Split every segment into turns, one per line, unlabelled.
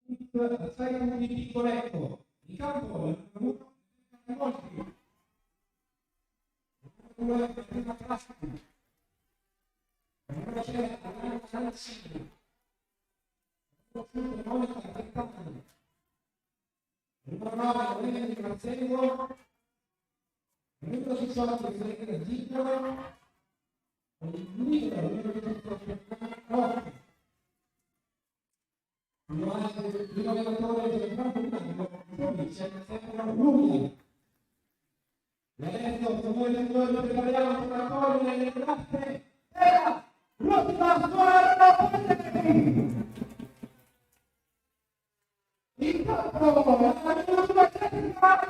sai un piccoletto di campo, molti, una prima classe, una certa, una canzone, una volta aspettando, una nuova organizzazione, una società che esistono, un libro, il navigatore del campo c'è sempre una nuvola. Adesso come noi prepariamo per raccogliere le grazie della prossima squadra. Il campo, la sua tecnica,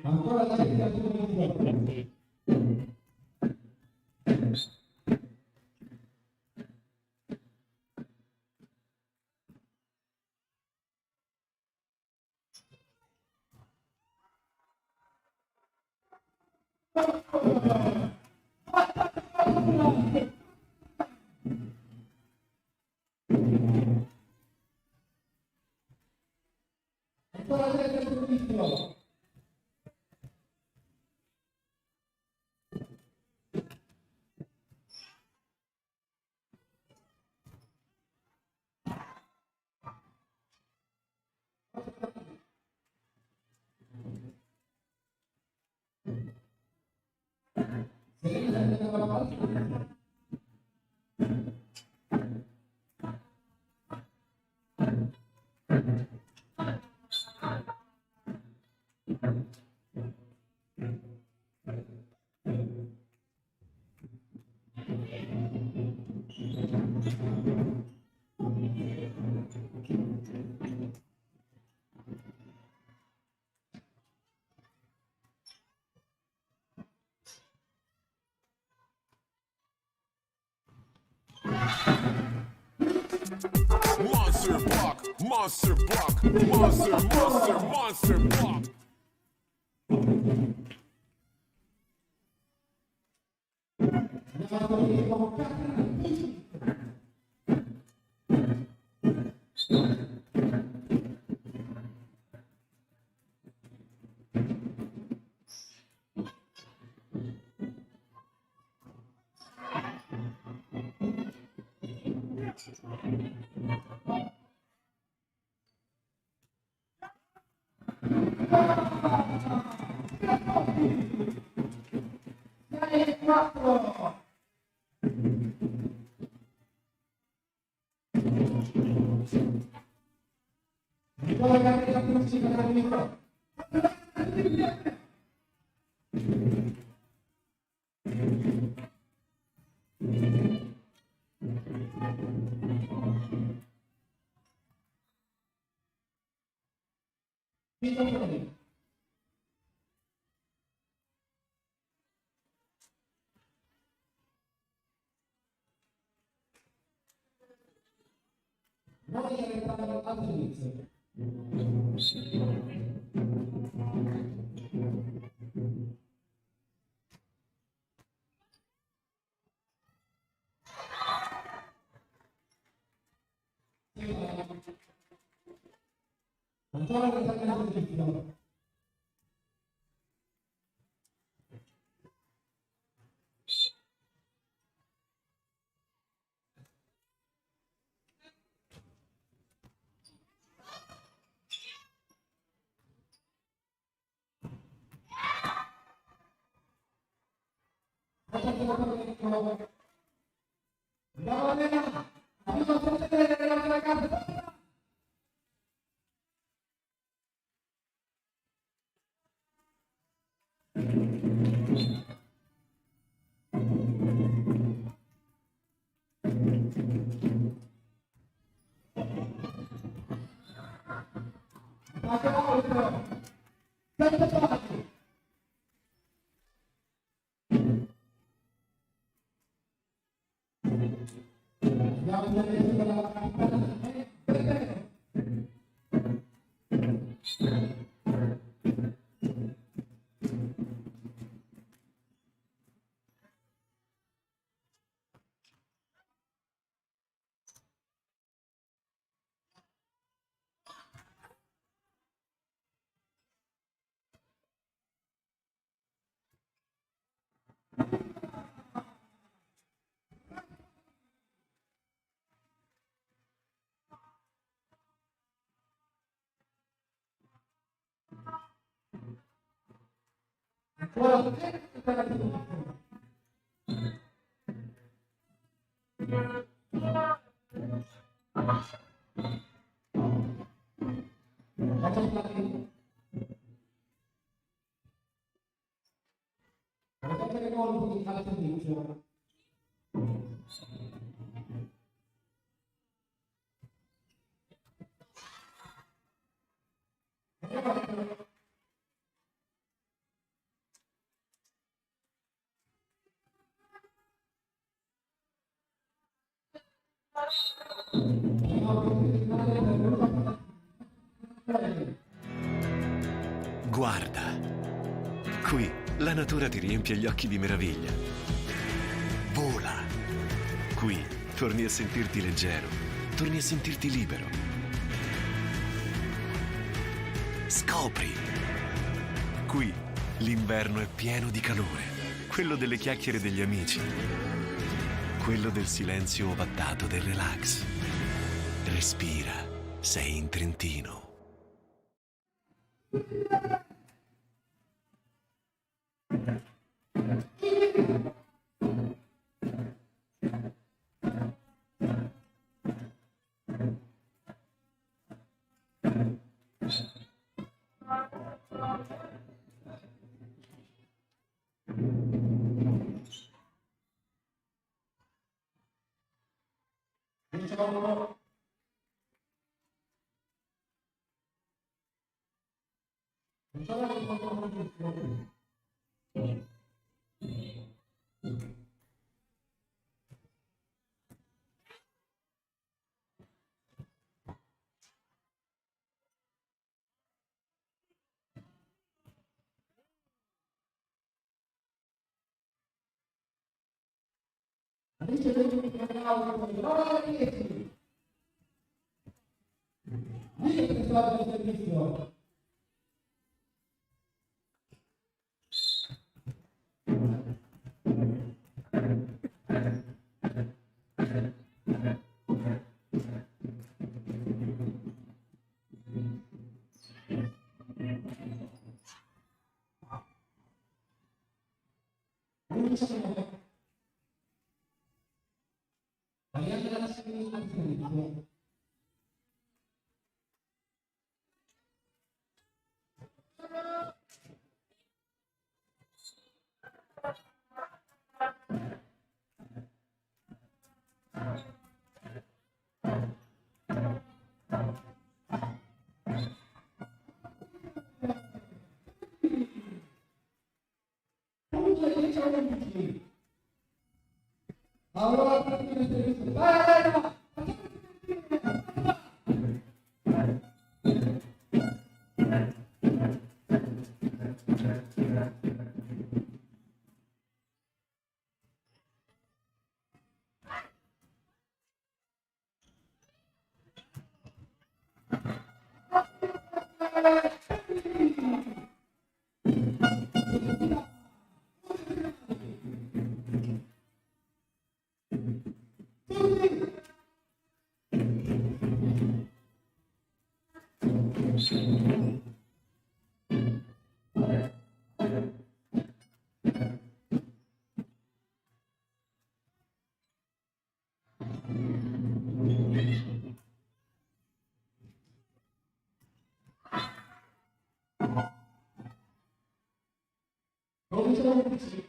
Ancora la gente a tutti. Ancora la gente a tutti.
Monster block, monster block, monster block. Noi diventavamo all'inizio. Ancora che sta all'inizio.
Guarda, qui la natura ti riempie gli occhi di meraviglia. Vola, qui torni a sentirti leggero, torni a sentirti libero. Scopri, qui l'inverno è pieno di calore, quello delle chiacchiere degli amici, quello del silenzio ovattato del relax. Respira, sei in Trentino.
Sì.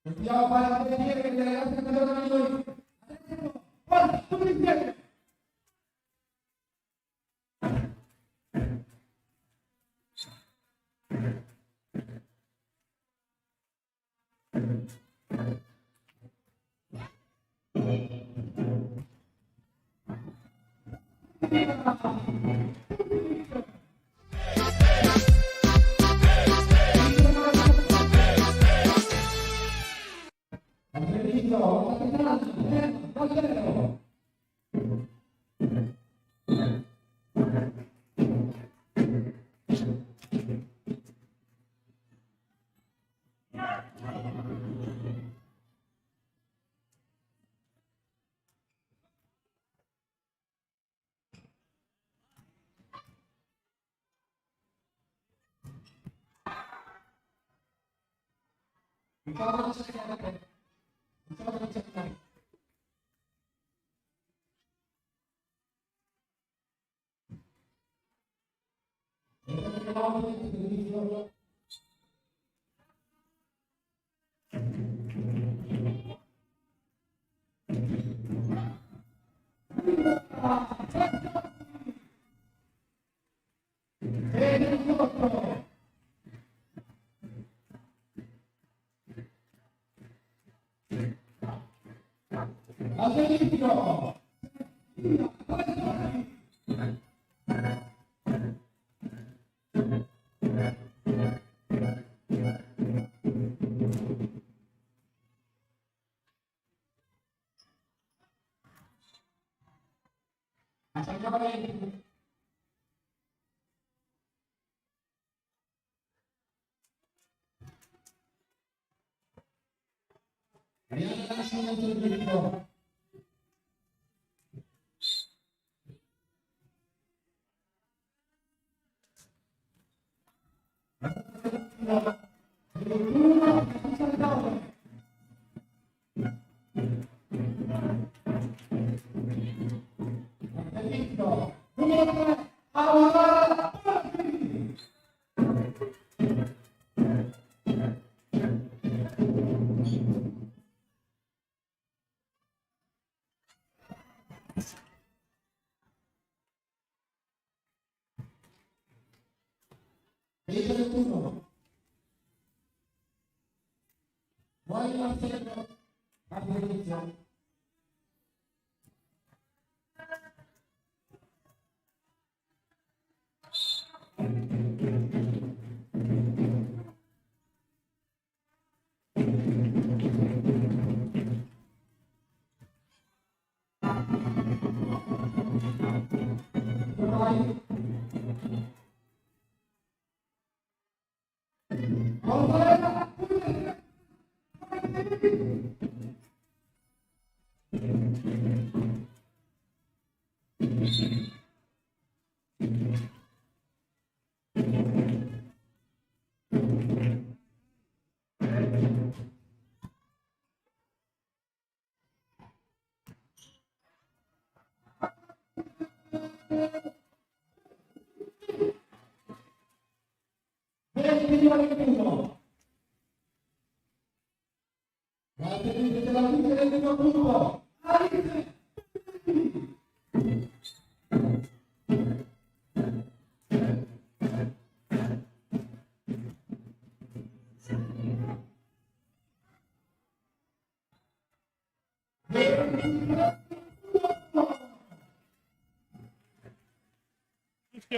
Dobbiamo far vedere che le ragazze che sono noi. Forza, tutti insieme.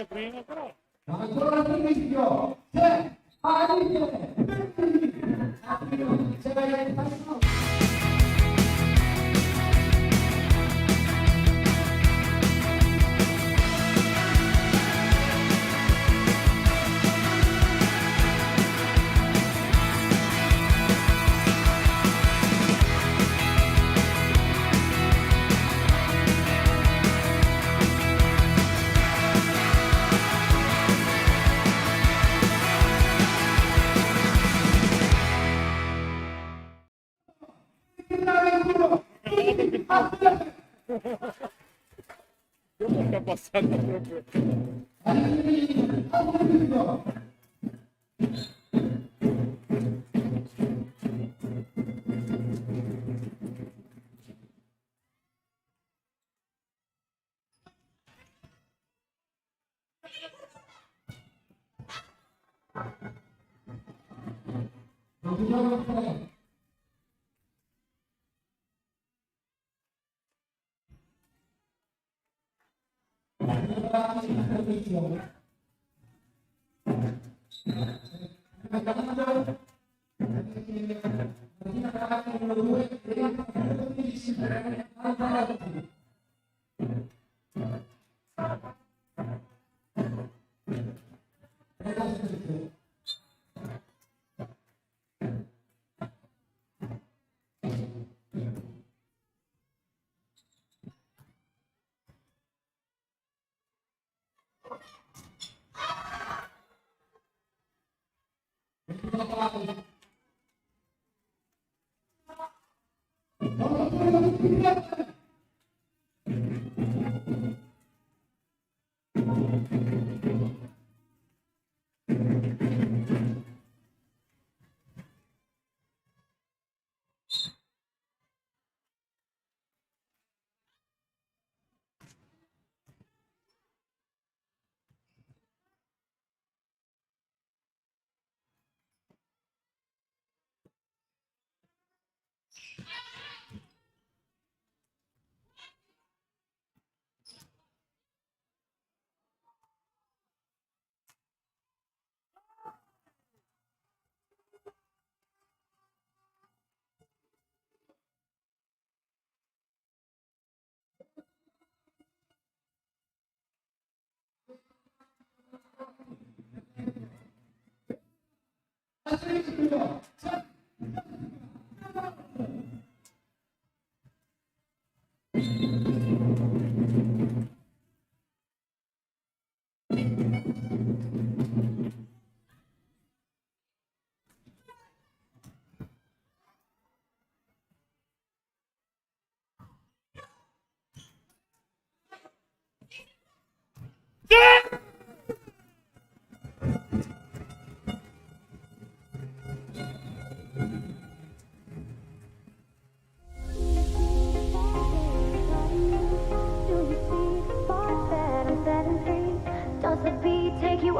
Prima però.
Ancora Pinocchio! C'è! Alice!
Io sto passando proprio.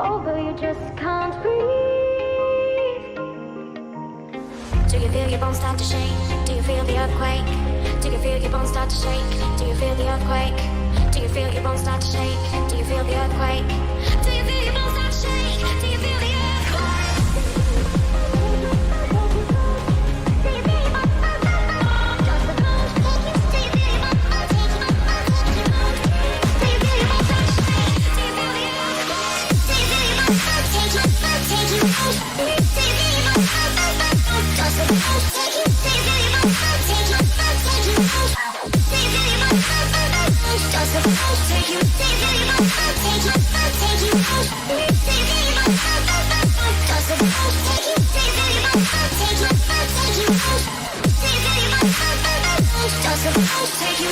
Over, you just can't breathe. Do you feel your bones start to shake? Do you feel the earthquake? Do you feel your bones start to shake? Do you feel the earthquake? Do you feel your bones start to shake? Do you feel the earthquake? Do you feel your bones start to shake? Do you feel the earthquake? Do you feel your bones start to shake? Does the bones take you?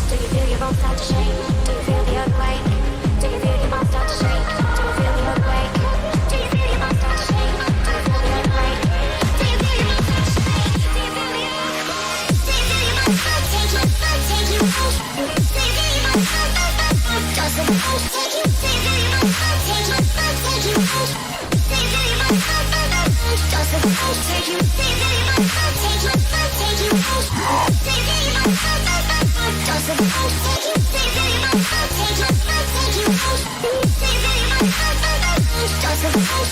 Do you feel your bones start to shake? Do you feel your bones start to shake? Do you feel the earthquake? Take you, take you,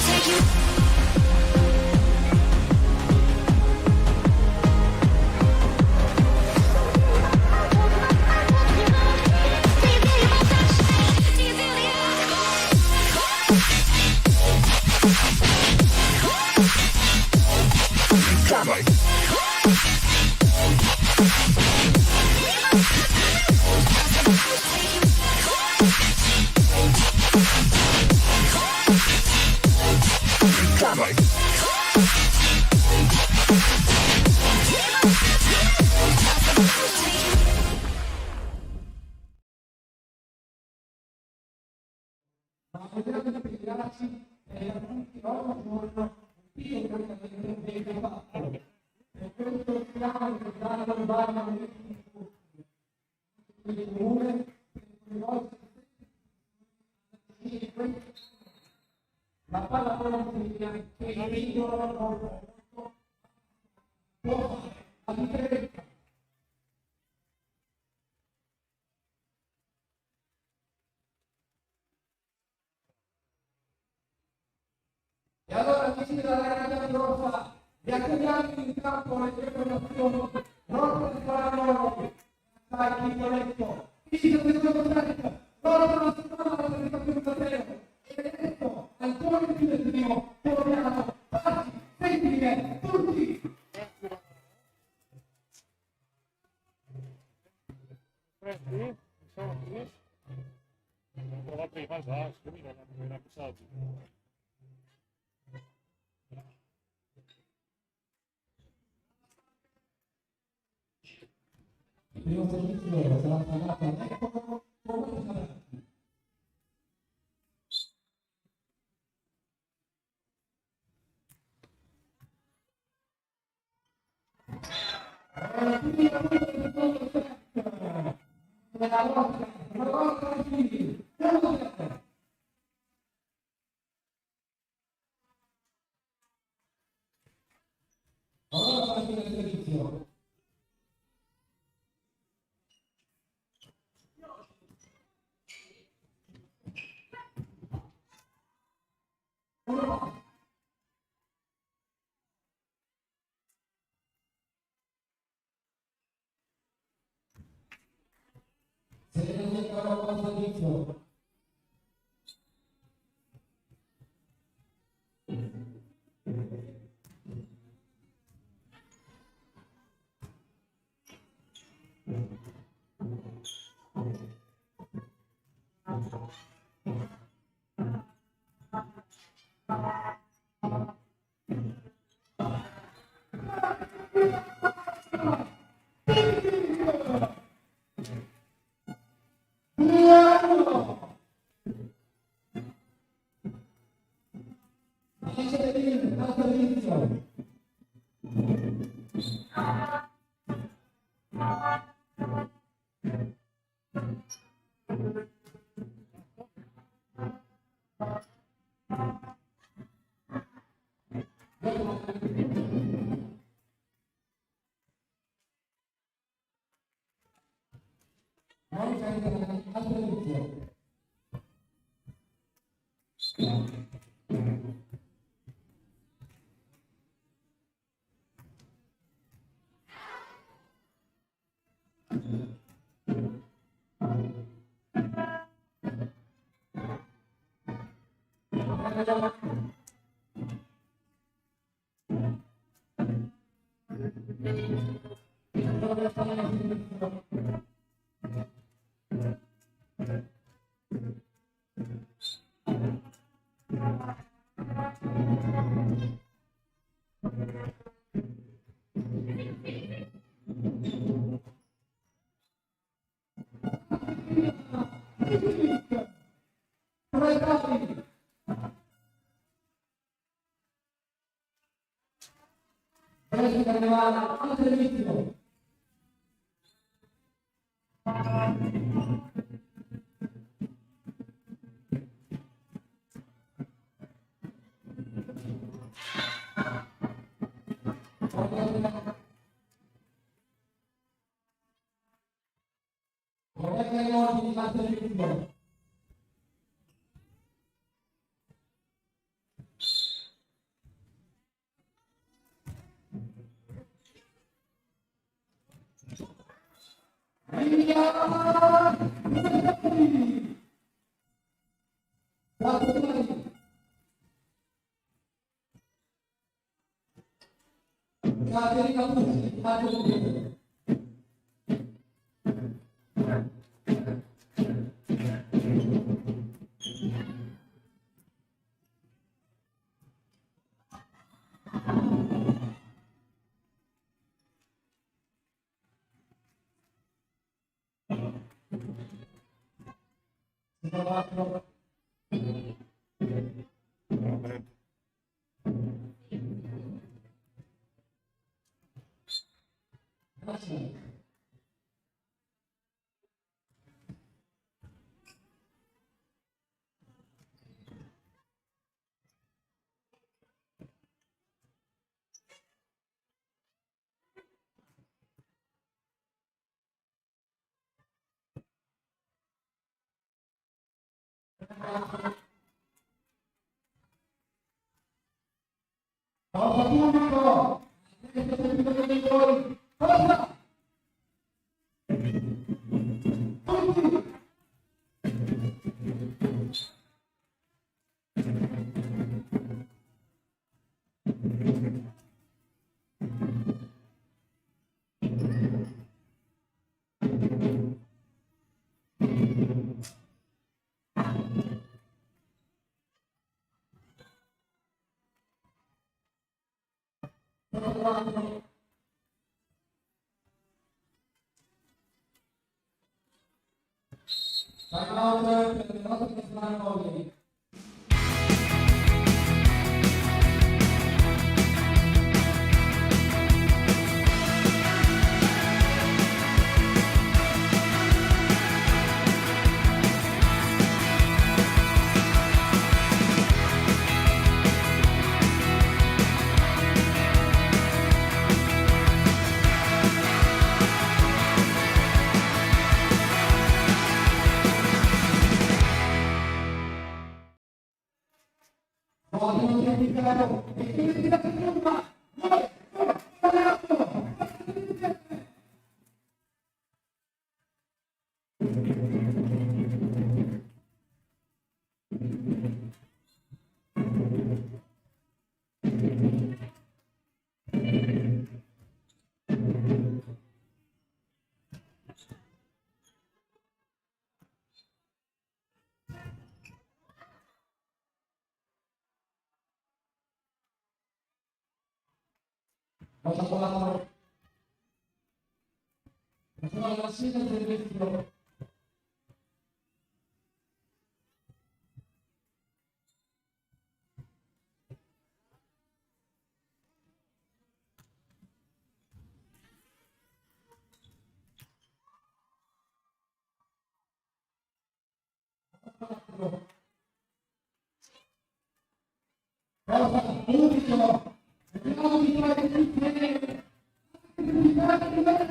take you.
ricordarci che da tutti ogni giorno io praticamente vengo fatto. E questo piano che danno al bagno il comune, la pallavolo che il video può fare la differenza. E allora amici della Lega Rossa, vi accogliamo in campo le preparazioni, Rocco di Paranolo, sai chi detto, fisico di Rocco, Rocco la settimana di capitolo e detto, Antonio più del primo, Poloniano, Facci, Sentire, tutti!
Qui, sono qui. Ho provato prima già, scusami, non era passato.
Il primo servizio sarà pagato all'epoca come sarà. Allora parte il servizio. Se ne cercano un servizio.
lento.
Grazie.
Pausa pubblico! Avete sentito dei gol? Pausa! Tutti! Time out per le note che saranno lì. Voglio dimenticare e quindi la seconda. Facciamo la sintesi del vestito. Cosa? Subito! Vediamo di fare tutti la capitana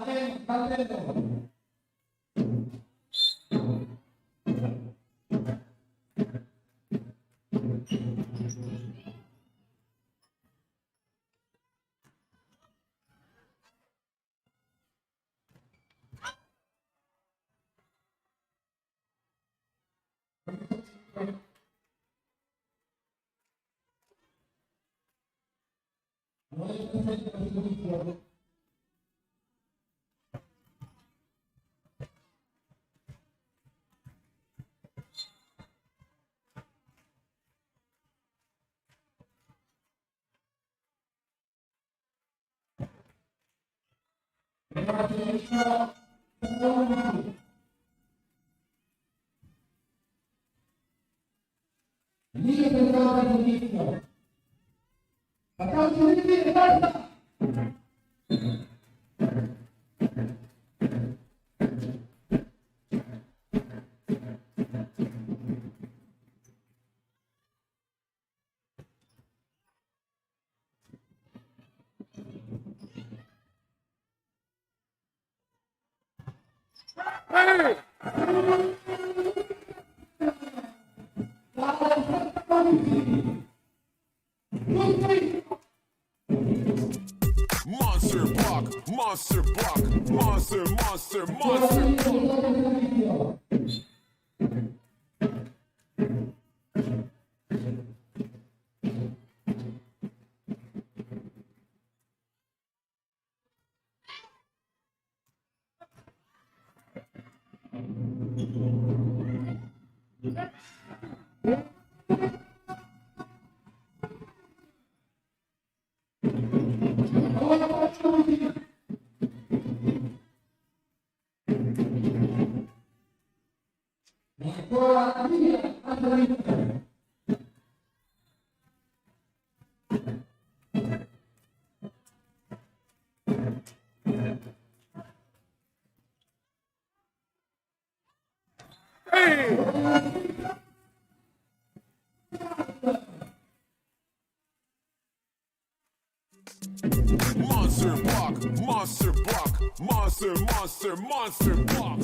è Valdello. Non è presente la risoluzione. Lì che pensavo al giudizio. Facciamo il giudizio e basta!
Monster block, monster block, monster, monster, monster.
Ancora via, altra vittoria.
Monster block, monster block, monster, monster, monster block.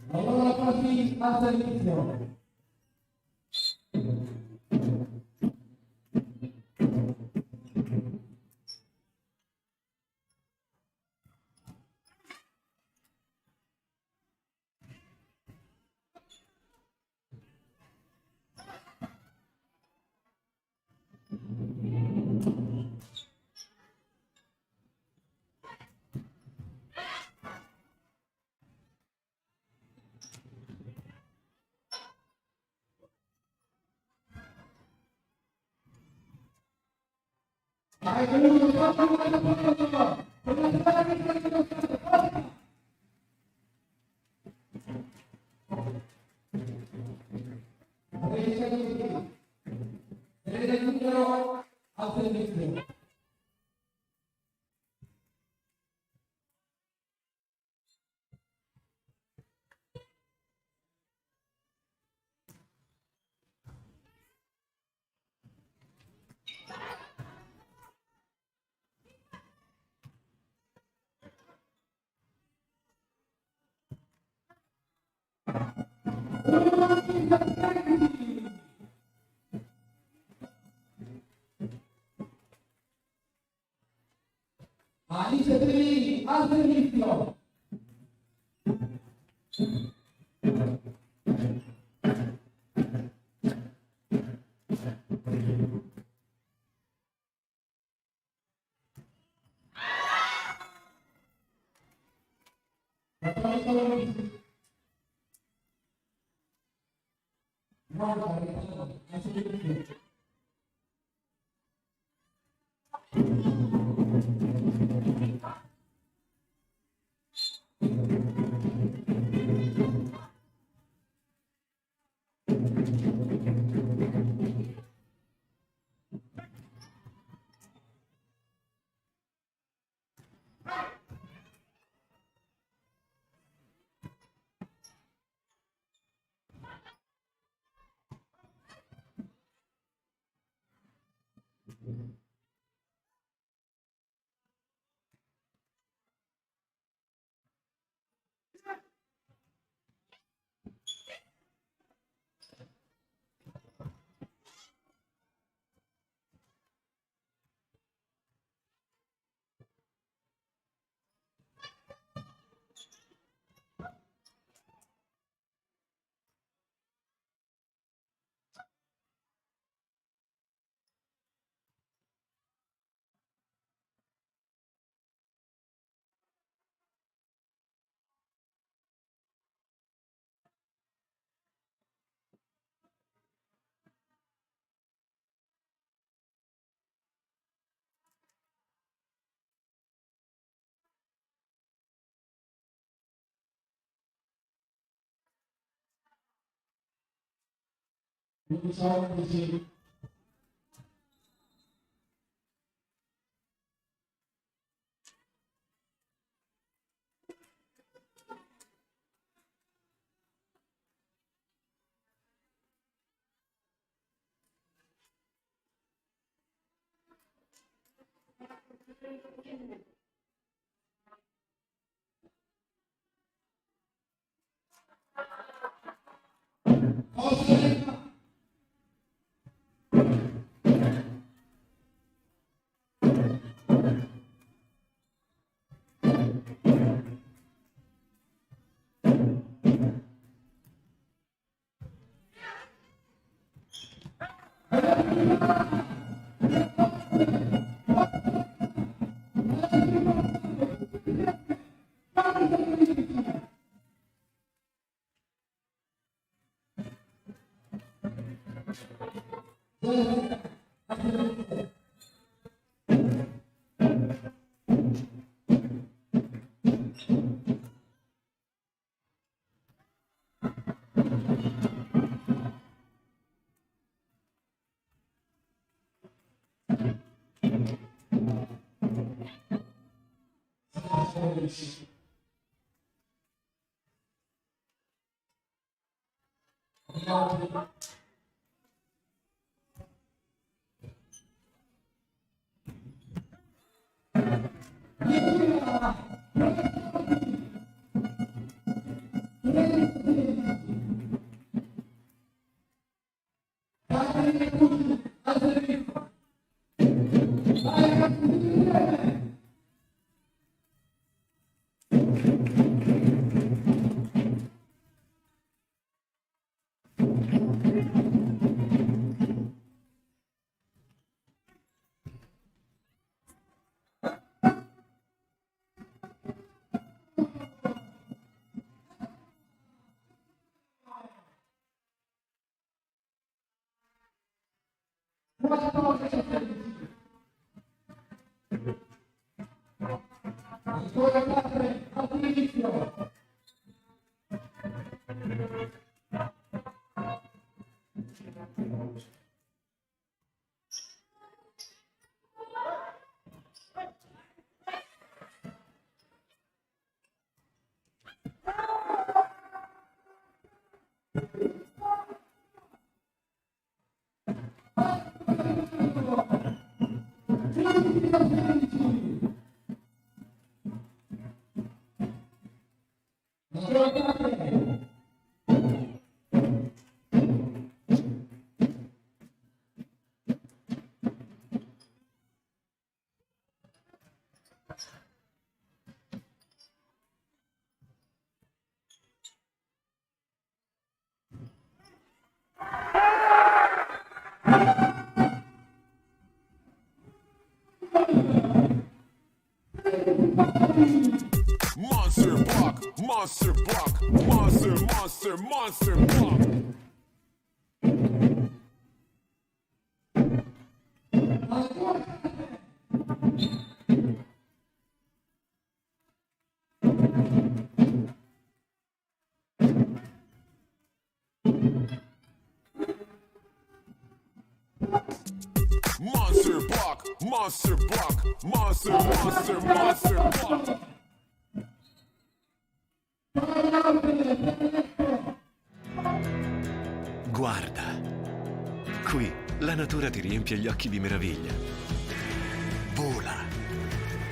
Allora così all'inizio. Alice Trevini al servizio. 11.
Monster block, monster block, monster, monster, monster block. Monster block, monster block, monster, monster, monster block.
Guarda, qui la natura ti riempie gli occhi di meraviglia. Vola,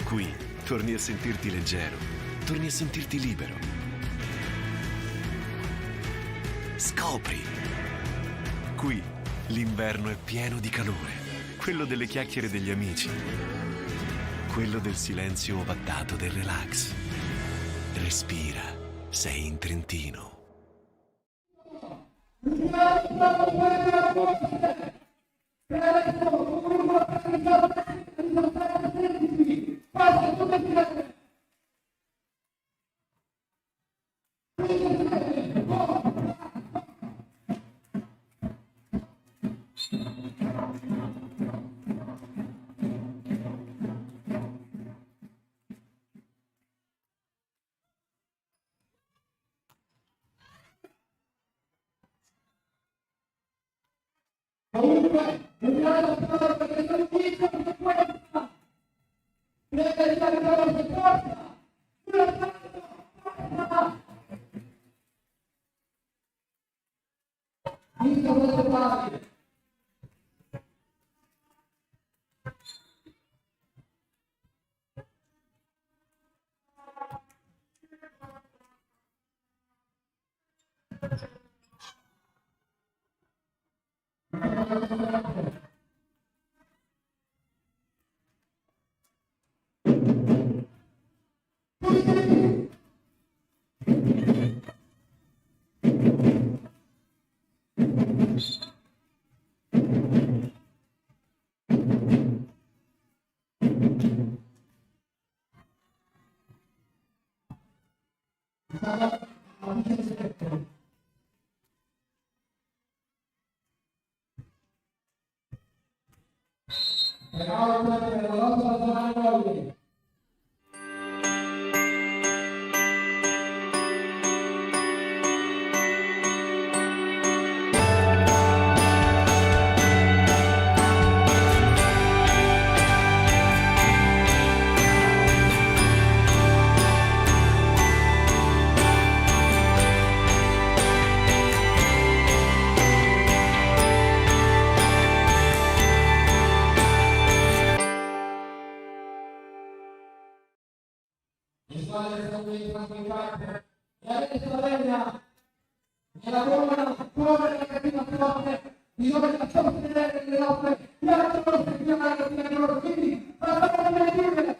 qui torni a sentirti leggero, torni a sentirti libero. Scopri, qui l'inverno è pieno di calore, quello delle chiacchiere degli amici, quello del silenzio ovattato del relax. Respira, sei in Trentino.
Prende la vittoria di forza. Vinto questo pari. Peraltro per la nostra zona Nolli. Le squadre sono entrate in campo e adesso Slovenia nella buona corre la cattiva sorte bisogna sostenere le nostre piacciono settimane di loro quindi facciamo divertire.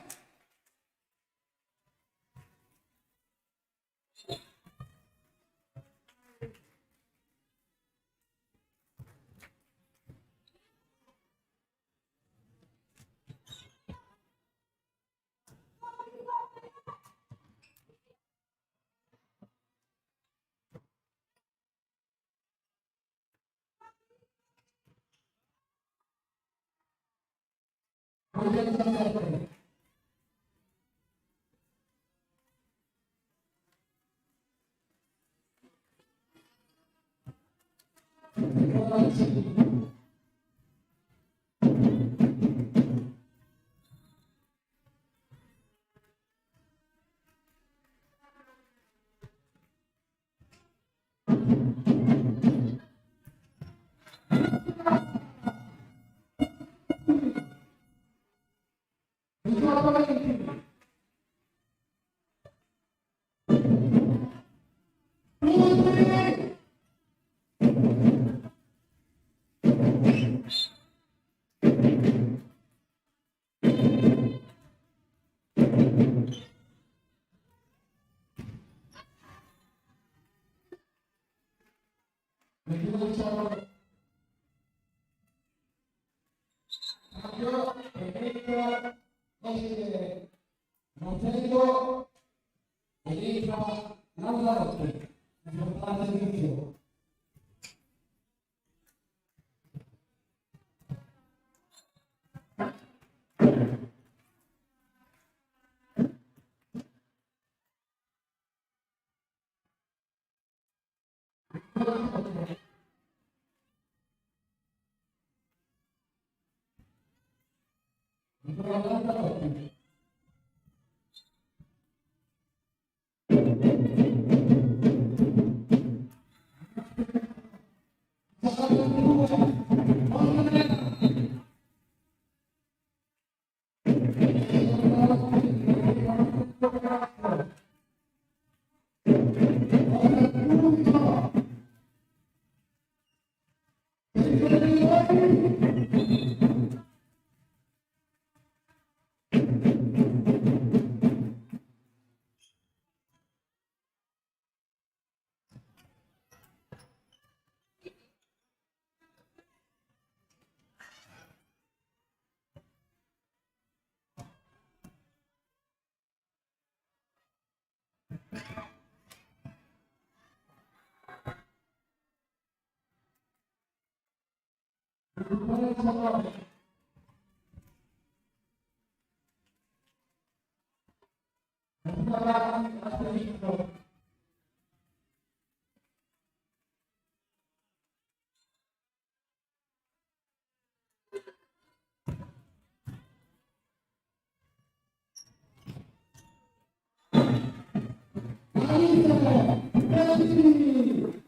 Salite! Prendi!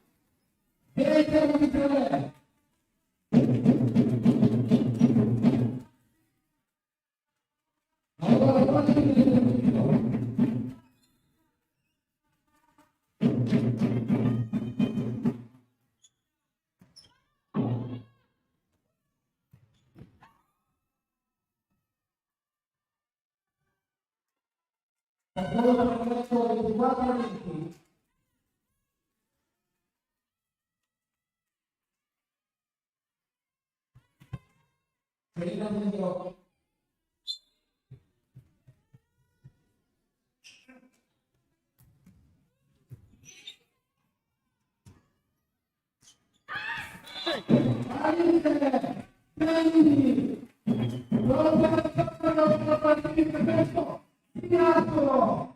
Direi che di tre! Allora, guardate che allora, adesso 24 minuti. Ferina dentro. Salite! Prendi! Pronto per la nostra partita questo! Iniziato!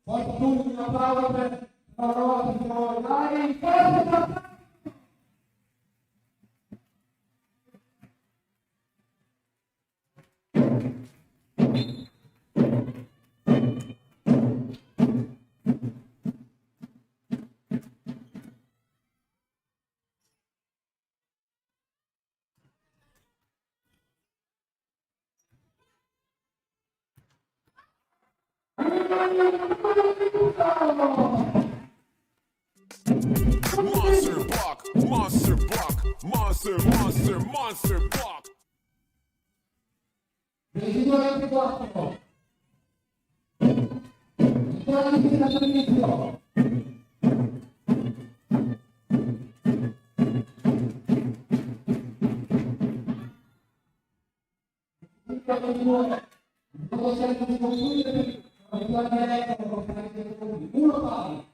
Forza tutti, un applauso per la parola, dai, forza!
Monster block, monster block, monster block.
22-24. Ancora di fila all'inizio. Dopo sempre di concludere, uno pari.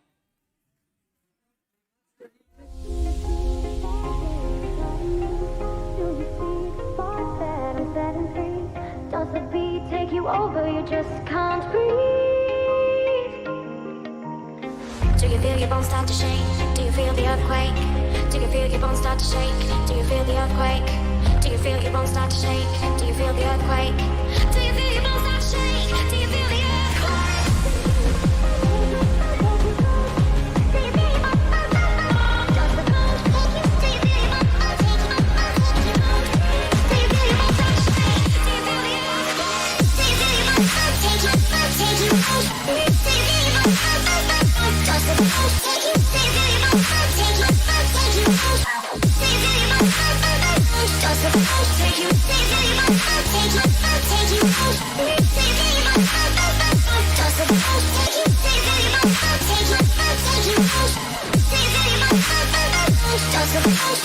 Does the beat take you over? You just can't breathe. Do you feel your bones start to shake? Do you feel the earthquake? Do you feel your bones start to shake? Do you feel the earthquake? Do you feel your bones start to shake? Do you feel the earthquake? Do you feel your bones start to shake? Do you feel the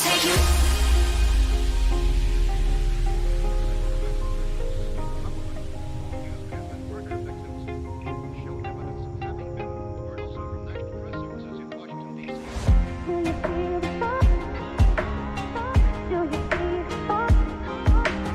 take you. Do you feel the fire? Do you feel the fire?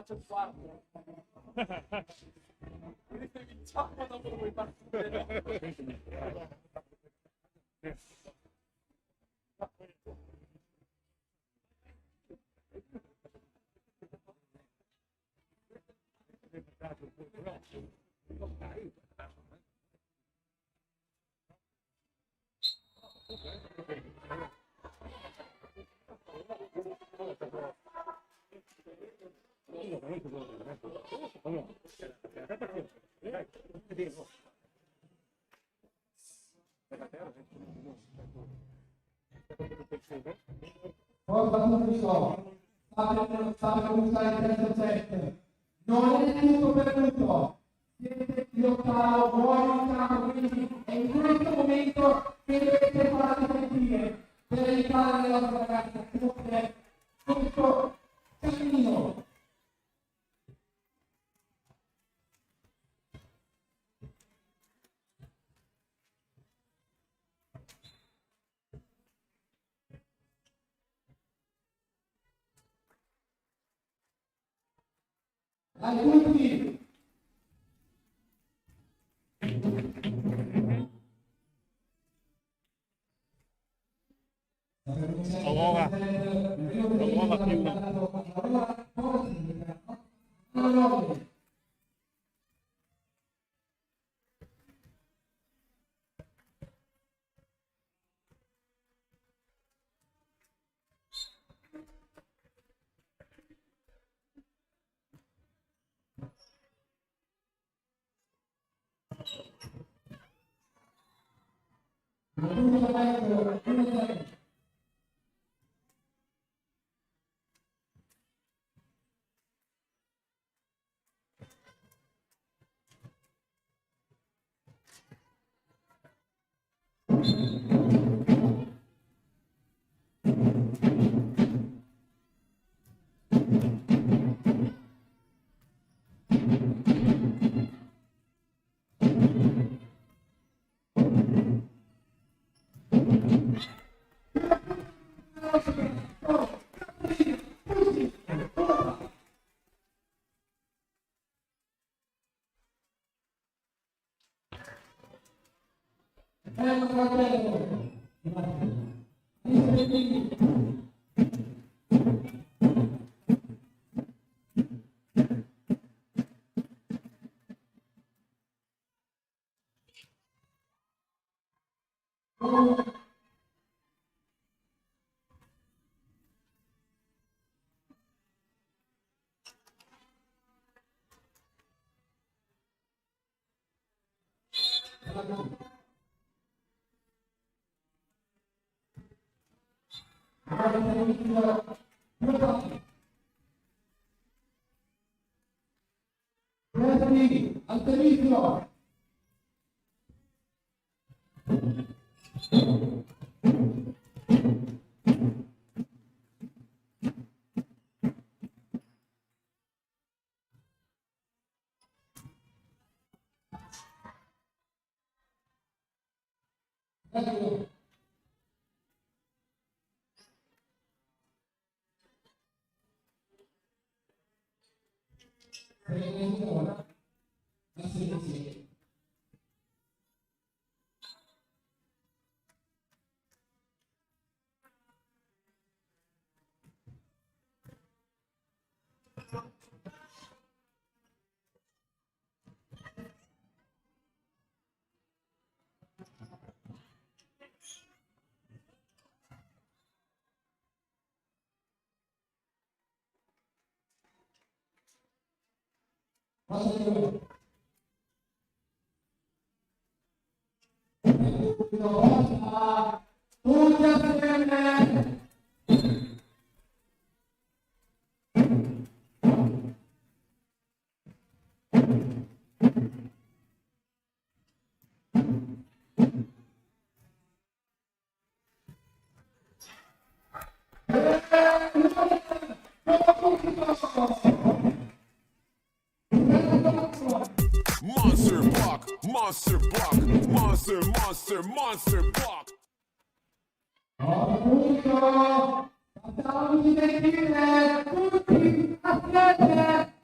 faccio il quarto. Quindi se vinciamo dopo lo vuoi partire.
Forza pubblico, state cominciare il terzo set. Non è tutto perduto. Siete in ottavo, voi in campo, quindi è in questo momento che dovete farvi sentire per aiutare le vostre ragazze tutte questo cammino. Dai tutti!
La uova più Al servizio! Ecco. Tutti assieme!
Monster block, monster block, monster, monster, monster block.
Appunto, facciamo sentire tutti assieme!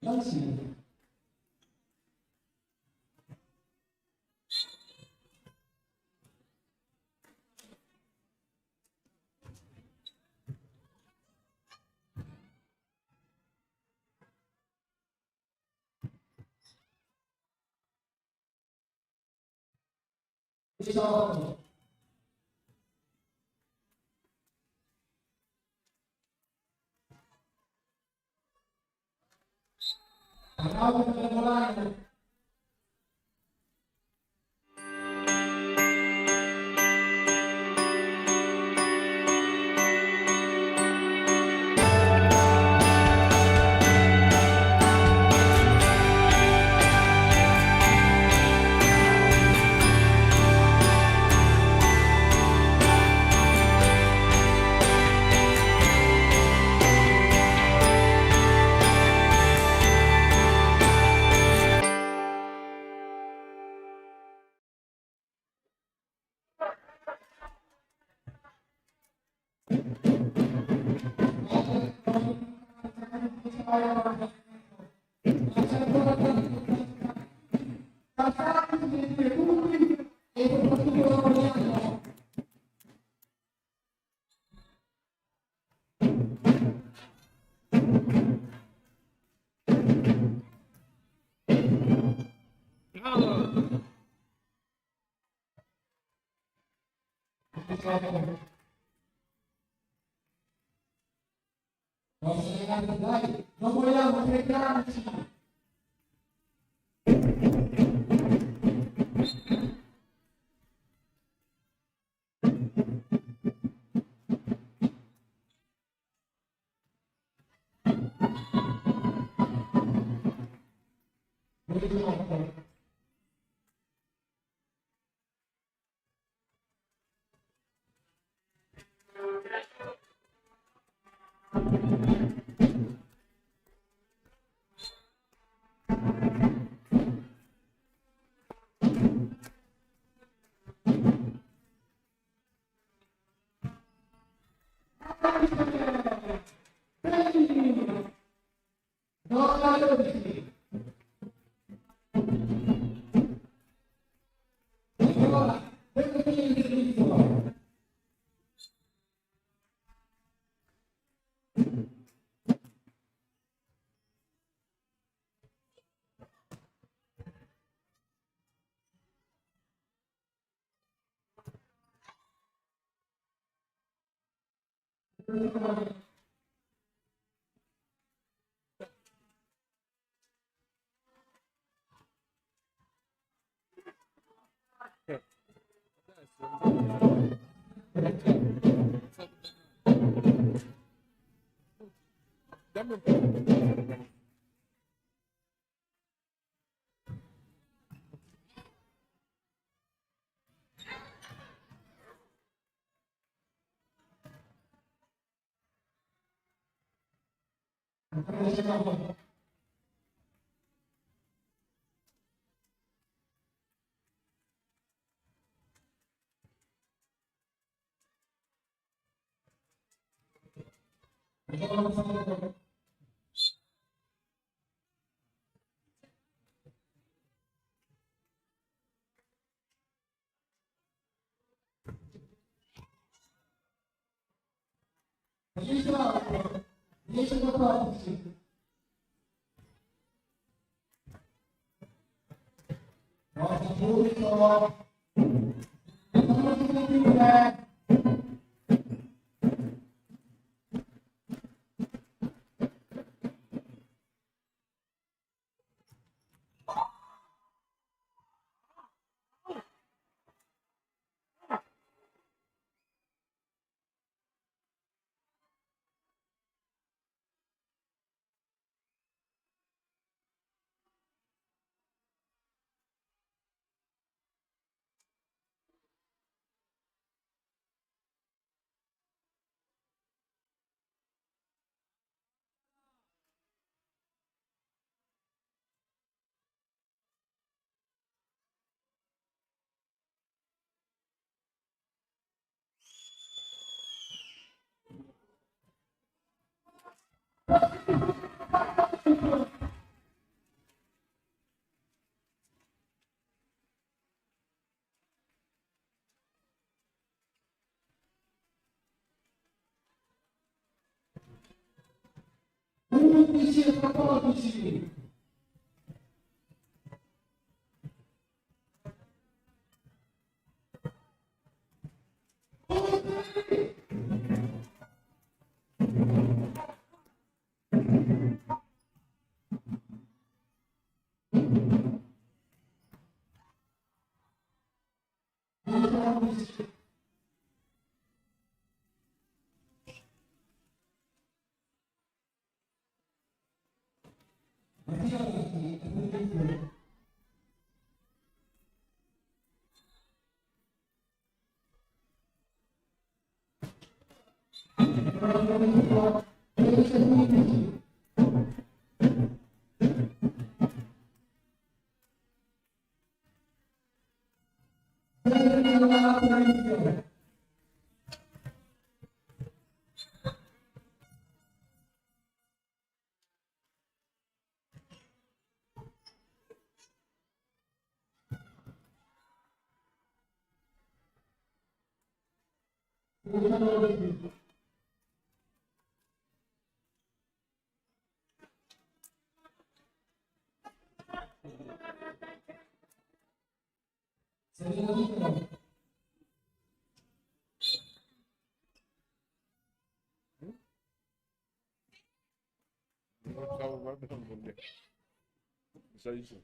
Lancini. Diciamo, andiamo per volare. Dai, non vogliamo fregarci.
Dammi un po'.
11 e 14.
Non stavo guardando lì. Sai sì.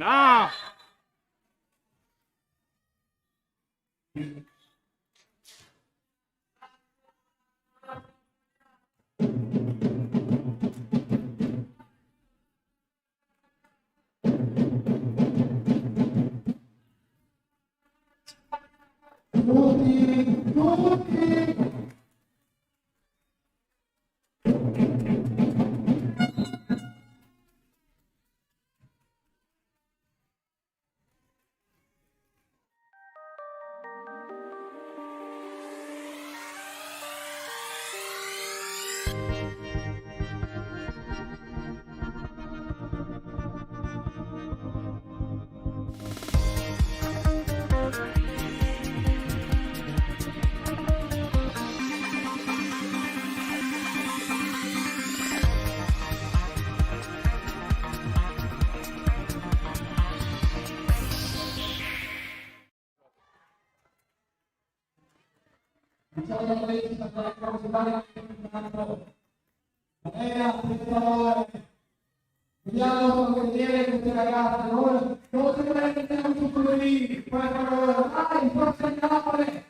No!
Vediamo come vedere queste ragazze, non si mettiamo tutto lì, poi dai, forza di Napoli!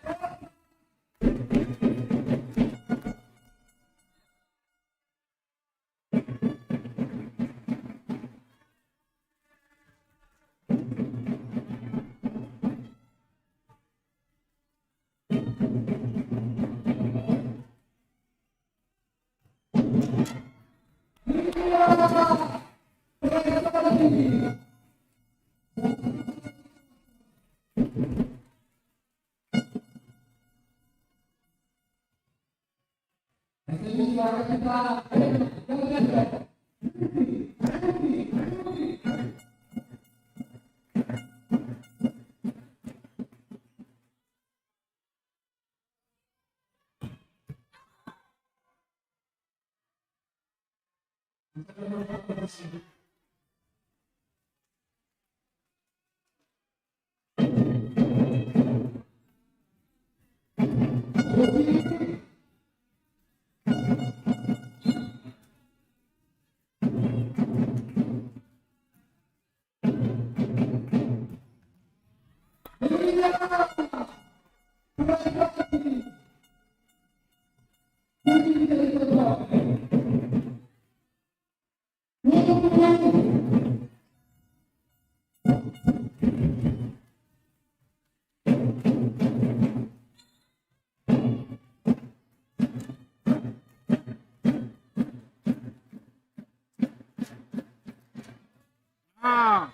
Ah!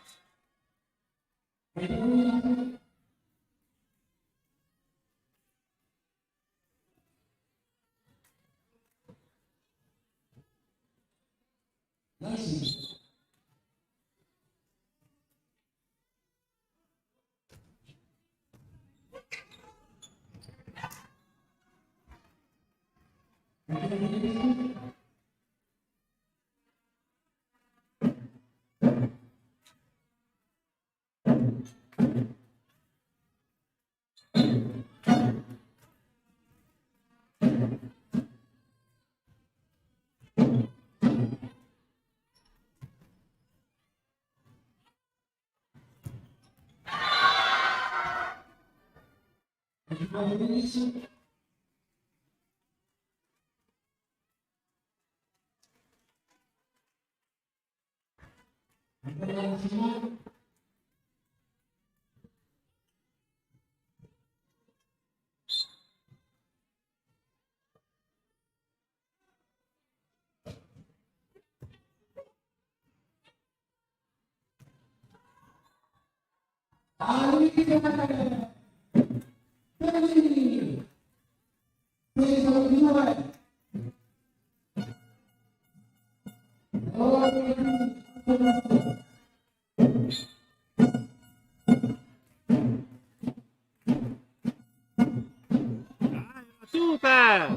Super!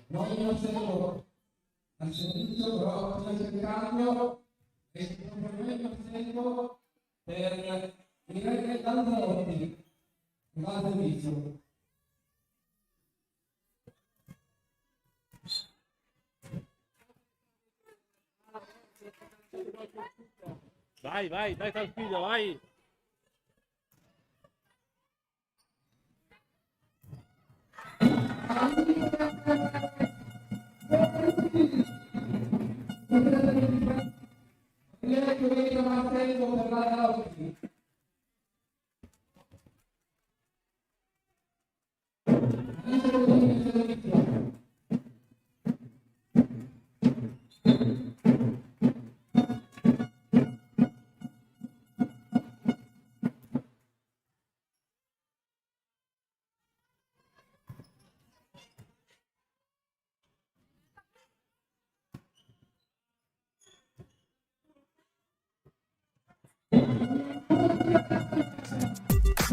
Noi non siamo al servizio, però stiamo cercando e non seguo per mirare dal servizio.
Vai, dai tranquillo, vai!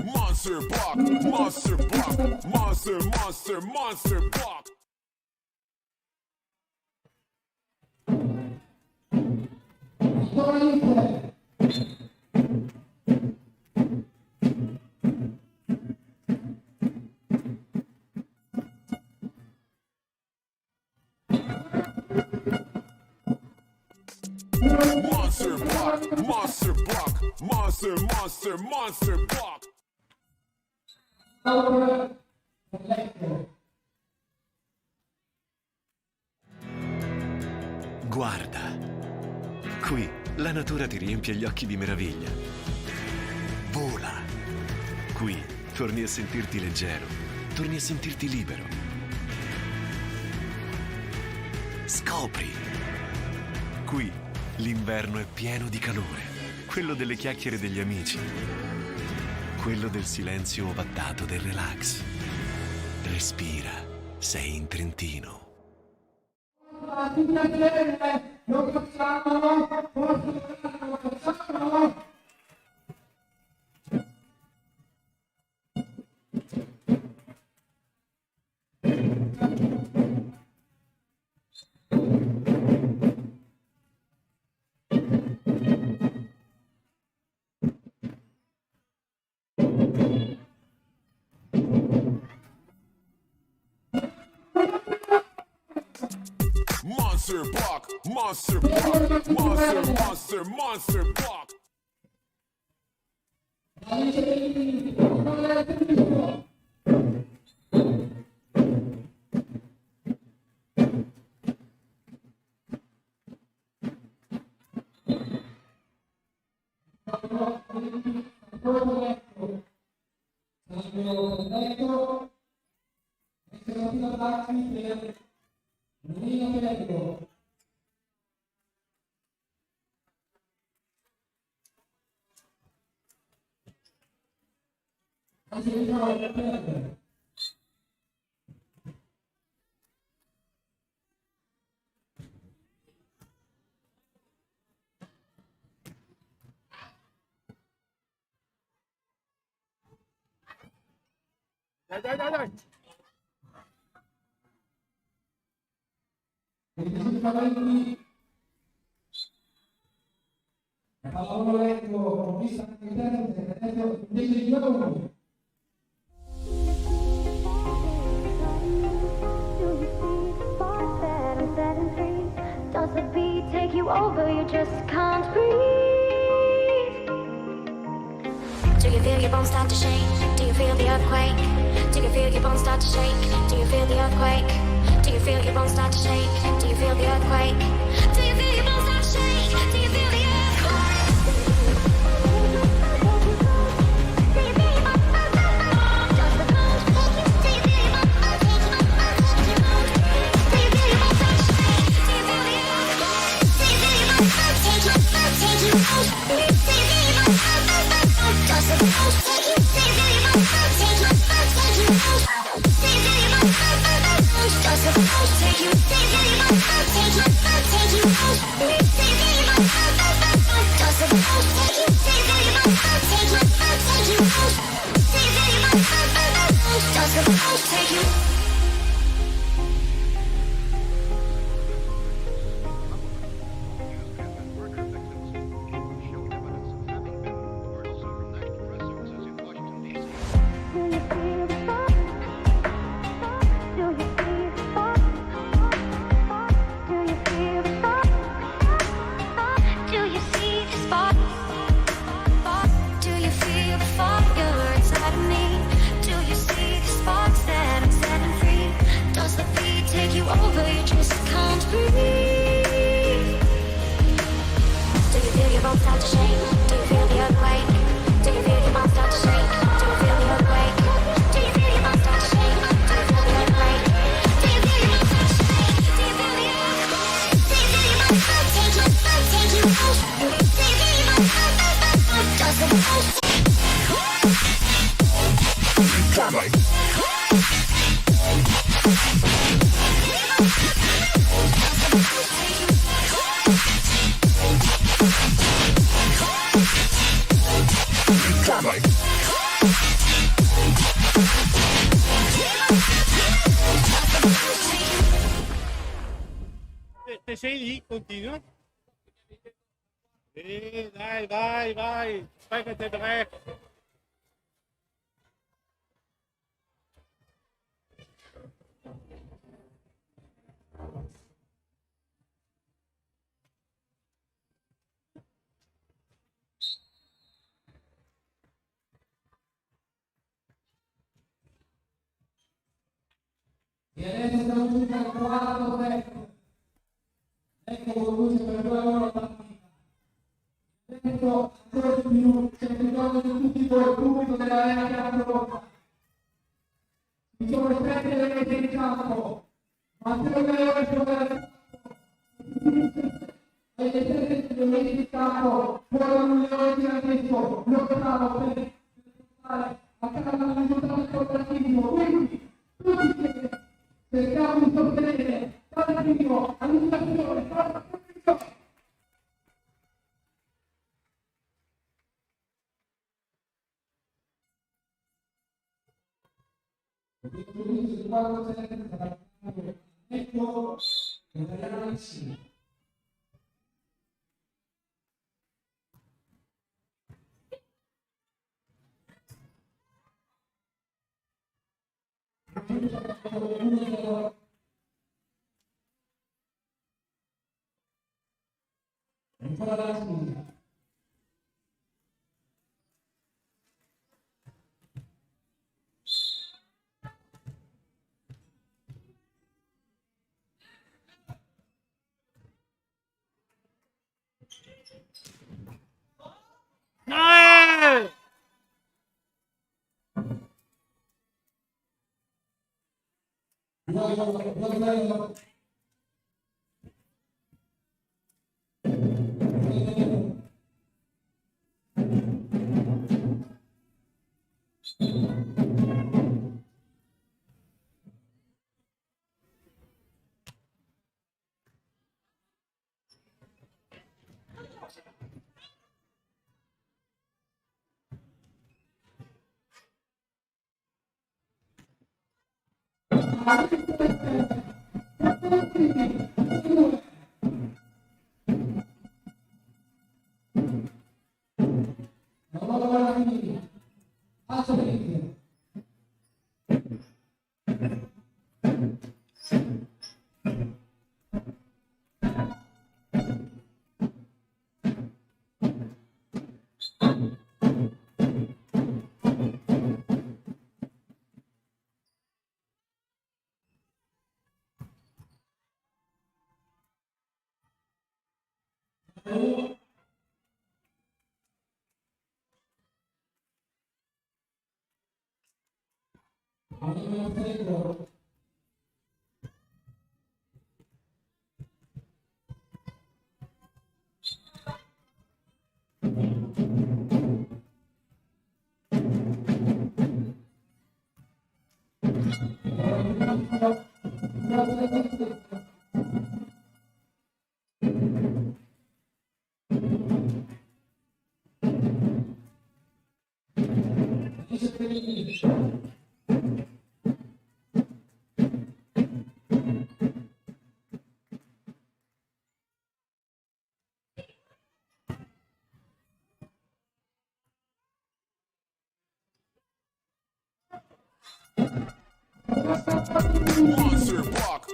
Monster block, monster block, monster block. Monster block, monster block, monster block.
Guarda, qui la natura ti riempie gli occhi di meraviglia. Vola. Qui torni a sentirti leggero, torni a sentirti libero. Scopri. Qui l'inverno è pieno di calore, quello delle chiacchiere degli amici, quello del silenzio ovattato del relax. Respira, sei in Trentino.
Monster block, monster block.
cambio perfetto, e se non ti attacchi per Nino Pellegro. Anzi, vediamo il Pellegro.
Dai, dai, dai, dai.
Quindi Valenti, pallavolo letto, ho visto anche il terzo, adesso invece di loro.
Does the beat take you over? You just can't breathe. Do you feel your bones start to shake? Do you feel the earthquake? Do you feel your bones start to shake? Do you feel the earthquake? Do you feel your bones start to shake? Do you feel the earthquake? Do you feel your bones start to shake? Do you feel the earthquake? Do you feel your bones start to shake? Does the bones take you? Do you feel your bones start to shake? Do you feel your bones start to shake? Do you feel the earthquake? Do you feel your bones start to take you? Take you out? Do you feel your bones start to shake? Does the bones take you? Do you feel your bones start to take you? Take you out? Do you feel your bones start to shake? Does the bones take you? Do you feel your bones start to take you? Take you out? Do you feel your bones start to shake? Does the bones take you? Do you feel your bones start to take you? Take you out? Do you feel your bones start to shake? Does the bones take you? Over, you just can't breathe. Do you feel your bones start to shake? Do you feel the earthquake? Do you feel your bones start to shake? Do you feel the earthquake? Do you feel your bones start to shake? Do you feel the earthquake? Do you feel your bones start to shake? Do you feel the earthquake? Do you feel your bones start to take you? Take you out? Do you feel your bones start to shake? Does the bones take you?
Se sei lì, continua. Dai, vai, vai. Sprecate break.
E adesso siamo giunti al quarto tempo. Ecco conduce per 2 ore la partita. Dentro ancora di più c'è bisogno di tutti voi, il pubblico della Lega Piazza. Mi sono rispetti delle mete in campo. Matteo Meore giocare e le teste delle mete in campo. Fuori un leone di adesso. Lontano per portare a casa il risultato corporativo. Quindi tutti cerchiamo di sostenere dal primo all'inizio dalla pubblico. Il quadro sempre sarà ecco che verrà insieme. Ancora la scusa.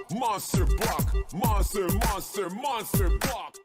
Monster block, monster block, monster block.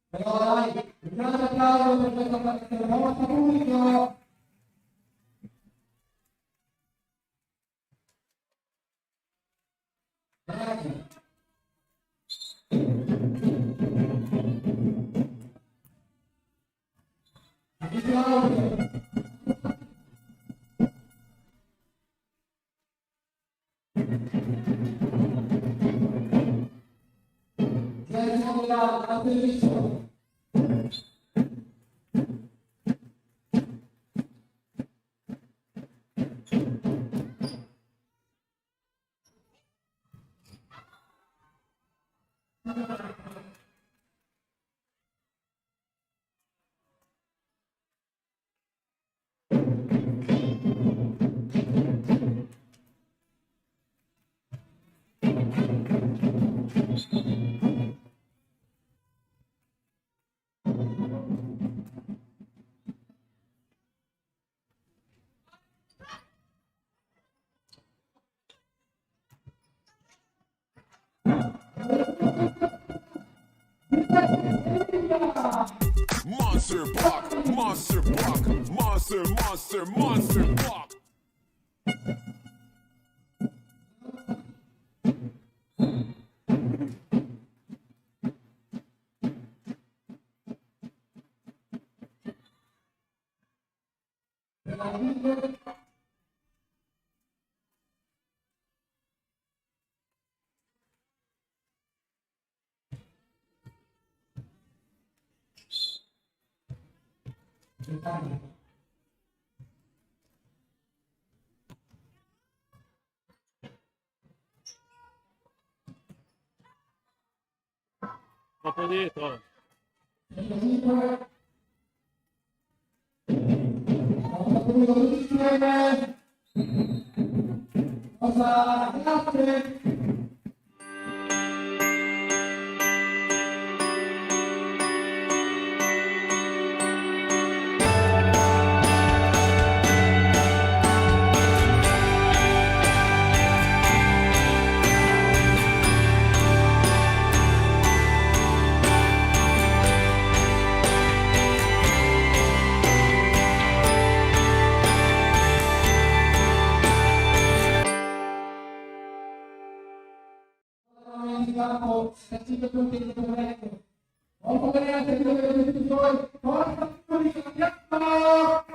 Però dai, un grande applauso per questa partita, il nostro pubblico. Grazie. Applauso. Grazie a tutti.
Monster block, monster block, monster block.
Troppo dietro.
Grazie. Bravo, esercito tutti il corretto. Dopo che ha seguito le istituzioni, forza di cambiato!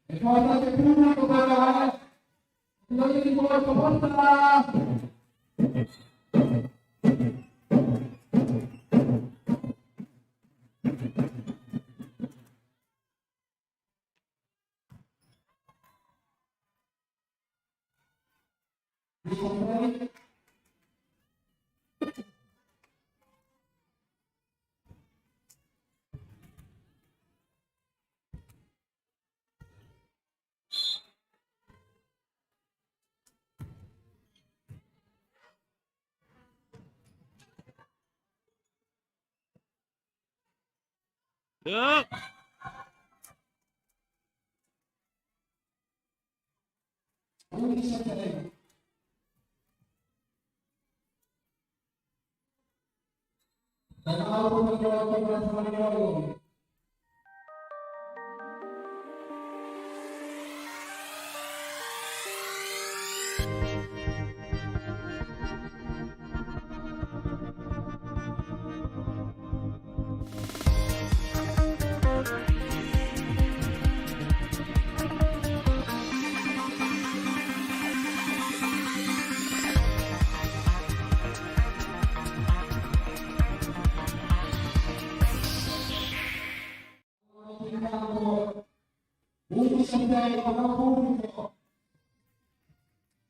E poi date pubblico però, non gli ricordo, porta!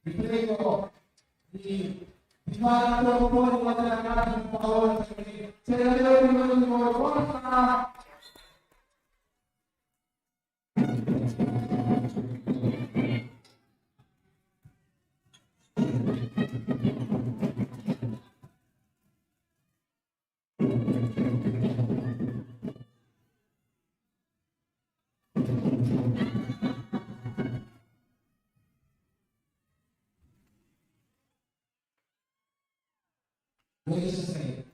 Vi prego di fare un po' di quando la casa per favore, perché se la devo rimanere di voi, forza! Questo sei.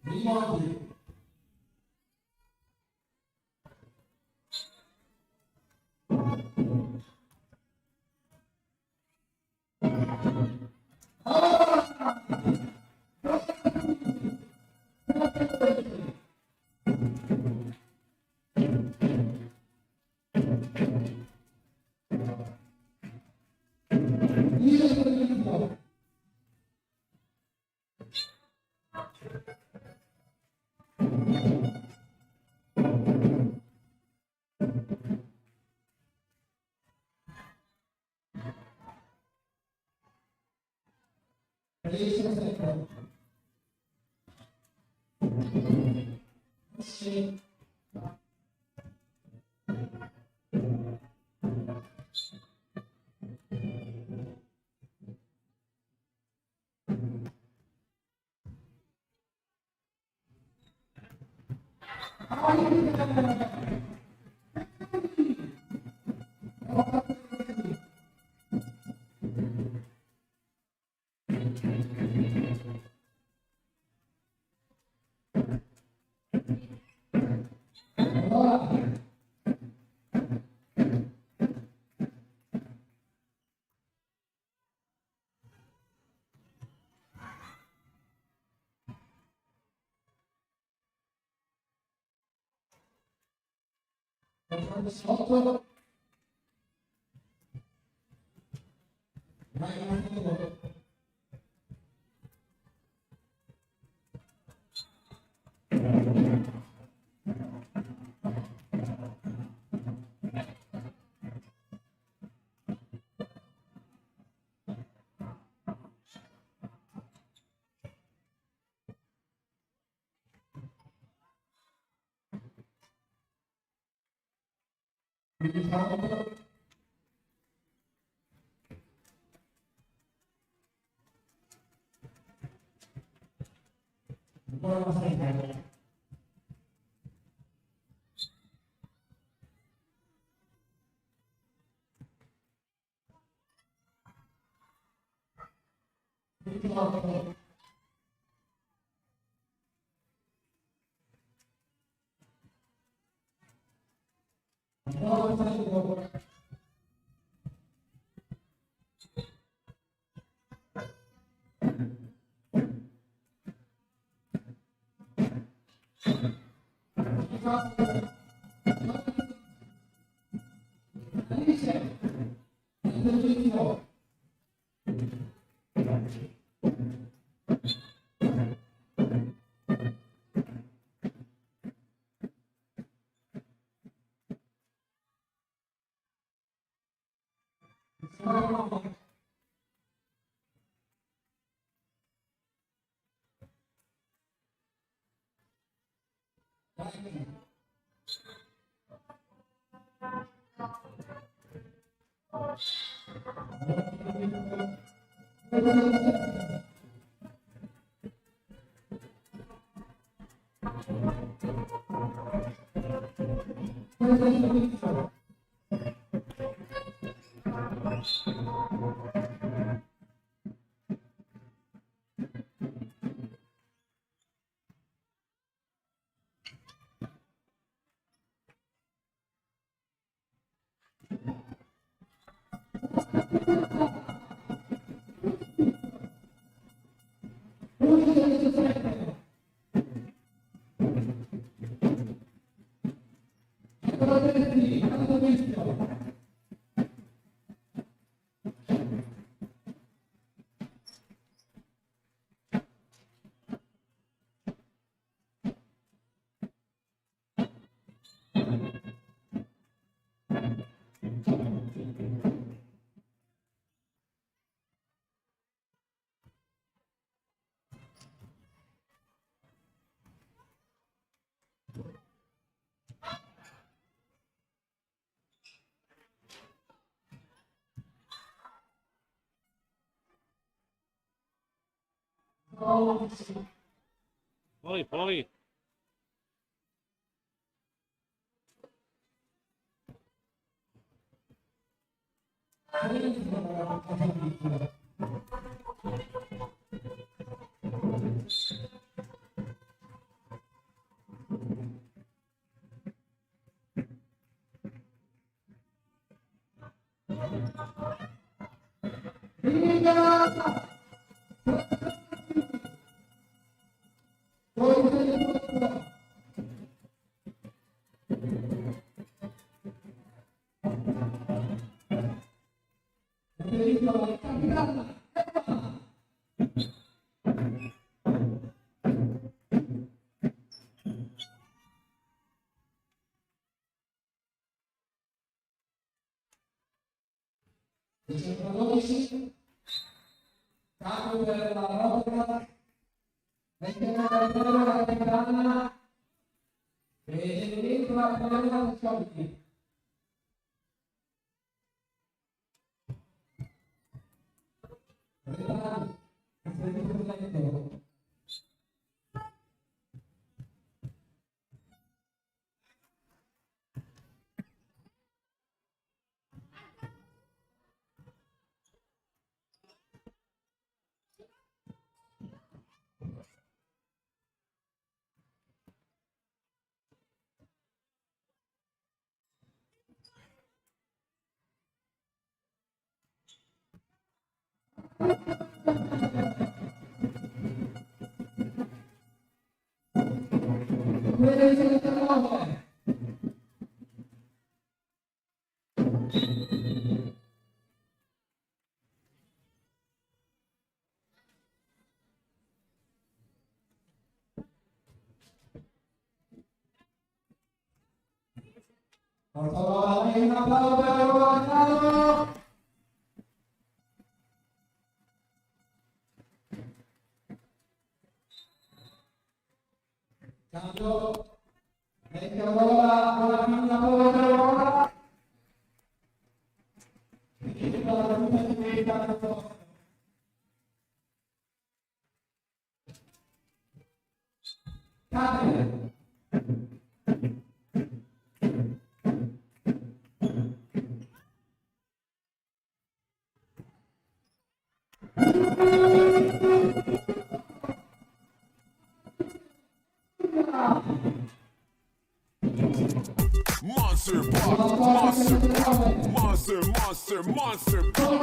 Ricordi. Sì. Sotto.
Pomaly.
Capo della roba, mettere la capitana e dentro la capitana del soldi. Por favor, dame un aplauso para el gobernador. Cambio. Media bola, con la primera bola per ora. E la punta di vita del posto. Cambio.
Monster Buck, Monster Buck, Monster Buck.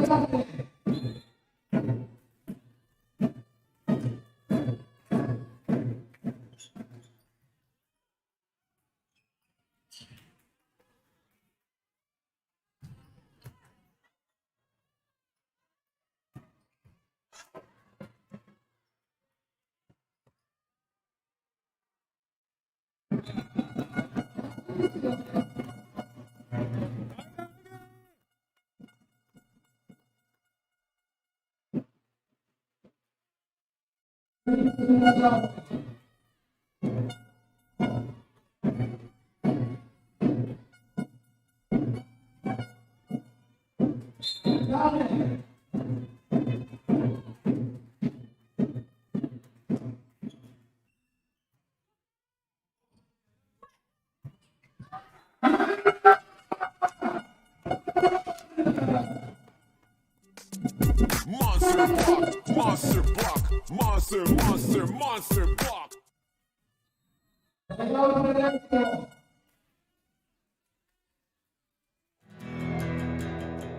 Monster Buck, Monster Buck, Monster Buck.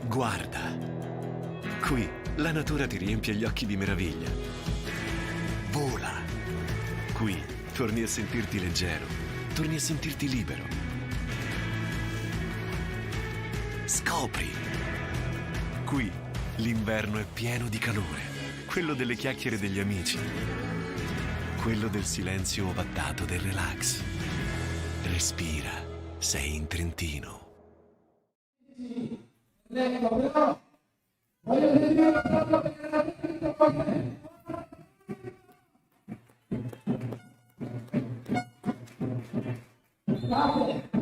Guarda. Qui la natura ti riempie gli occhi di meraviglia. Vola. Qui torni a sentirti leggero, torni a sentirti libero. Scopri. Qui l'inverno è pieno di calore, quello delle chiacchiere degli amici, quello del silenzio ovattato del relax. Respira, sei in Trentino.
Ecco, però voglio sentire la cosa perché la sentito poi. Grazie.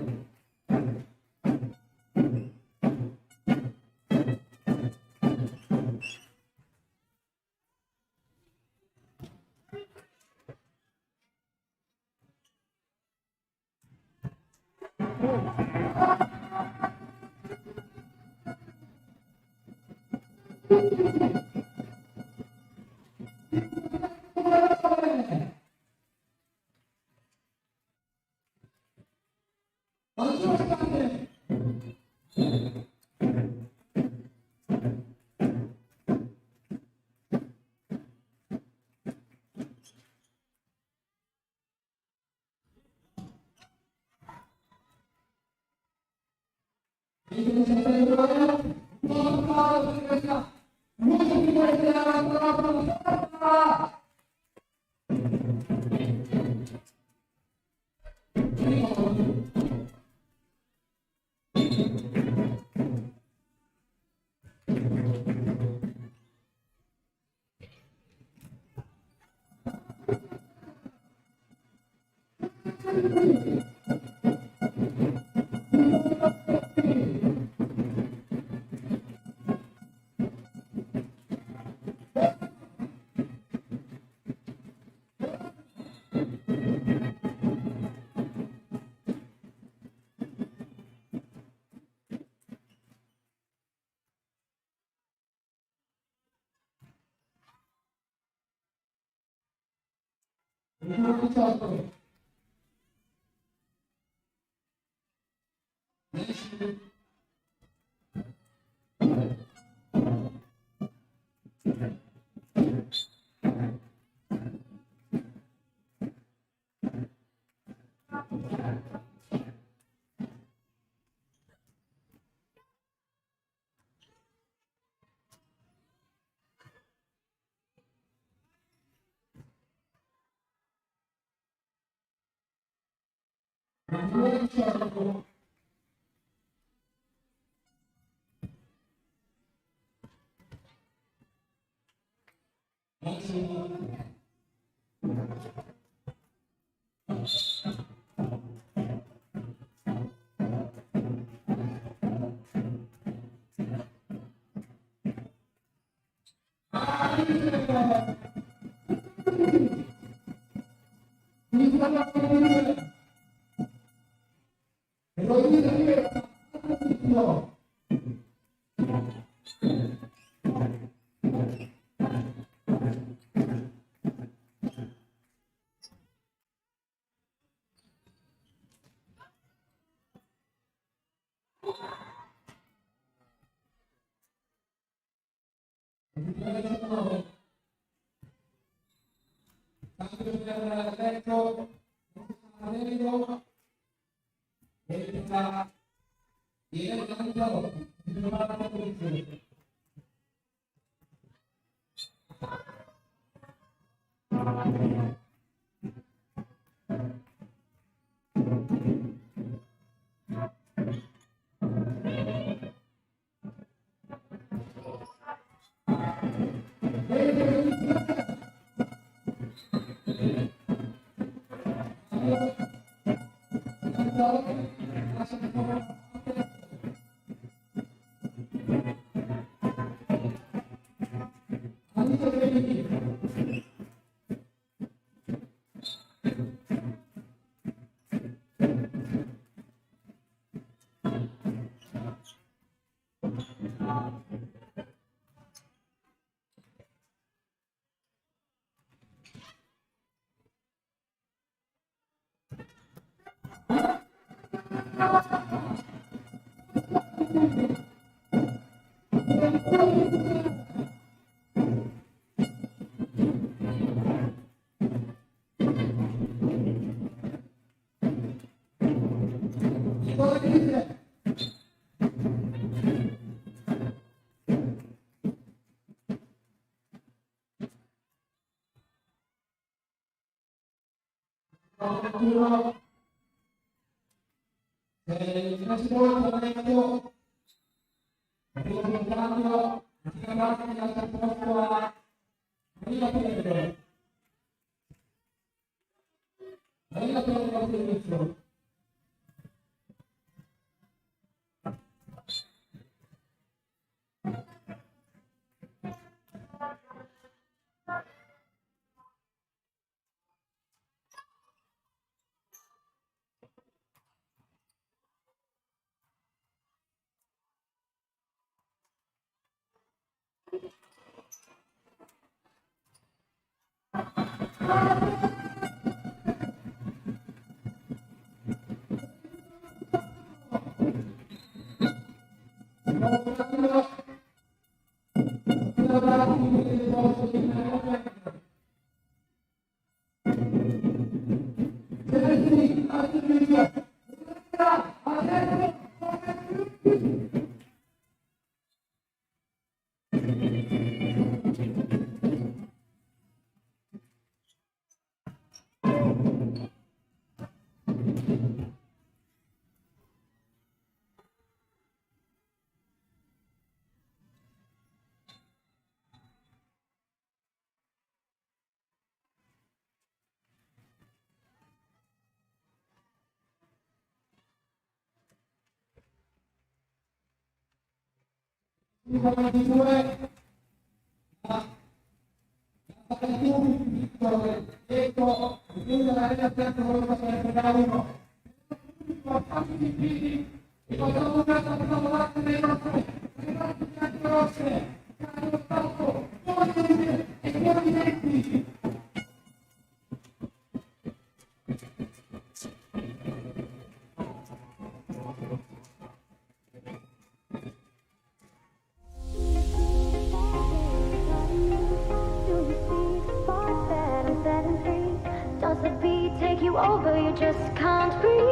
over, you just can't breathe.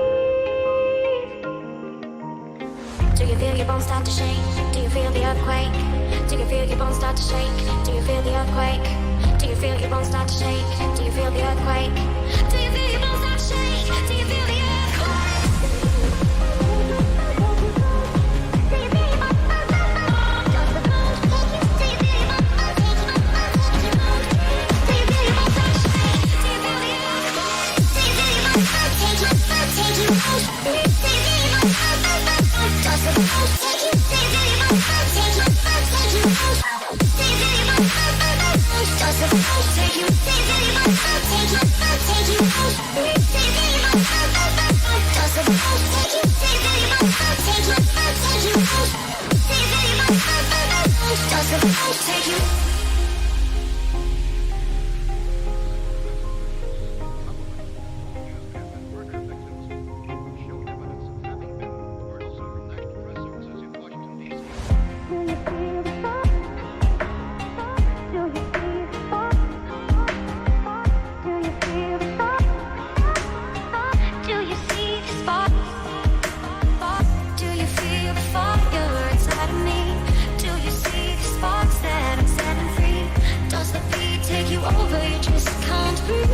Do you feel your bones start to shake? Do you feel the earthquake? Do you feel your bones start to shake? Do you feel the earthquake? Do you feel your bones start to shake? Do you feel the earthquake? Do you feel your bones start to shake? Do you feel the earthquake? Take you. Over, you just can't breathe.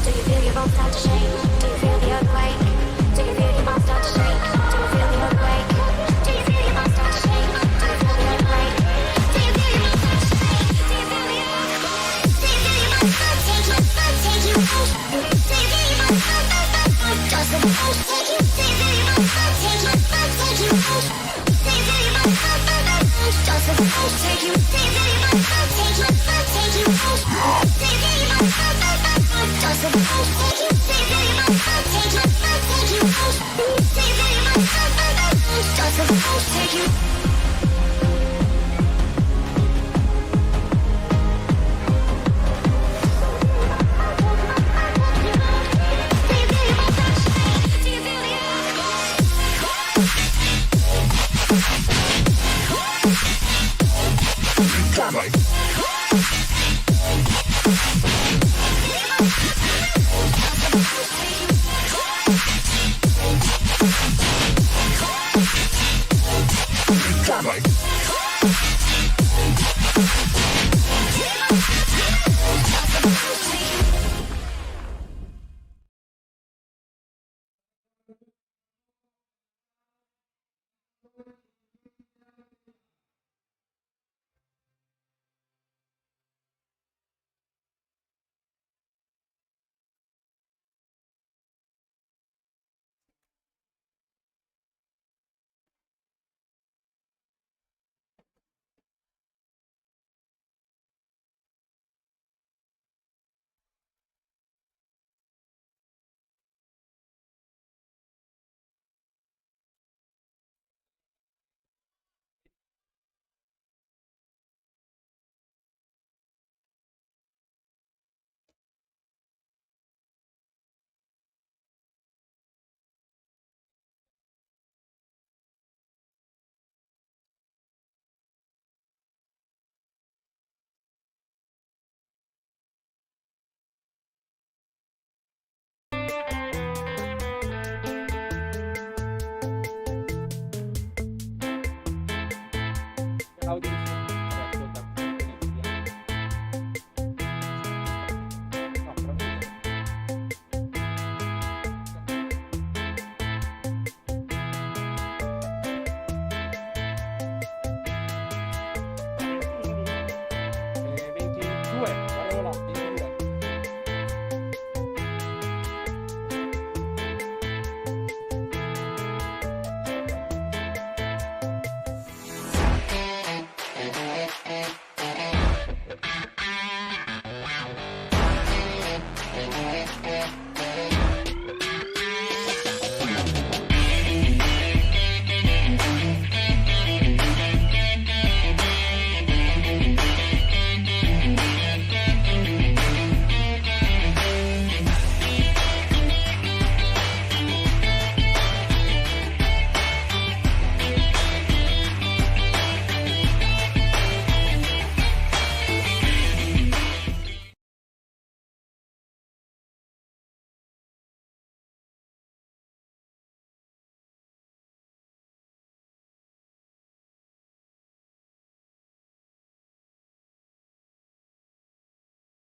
Do you feel your bones start to shake? Do you feel the earthquake? Do you feel your bones start to shake? Do you feel the earthquake? Do you feel your bones start to shake? Do you feel the earthquake? Do you feel your bones start to shake? Do you feel the earthquake? Do you feel your bones start to take you? Do you feel your bones start to take you? Does the bones take you? Do you feel your bones start to take you? Take you? Do you feel your bones start to take you? Does the bones take you? Do you feel your bones start to take you? Take you? Do you feel your bones start to take you? Does the bones take you? Do you feel your bones start to take you? Take you? Do you feel your bones start to take you? Does the bones take you?
Audio.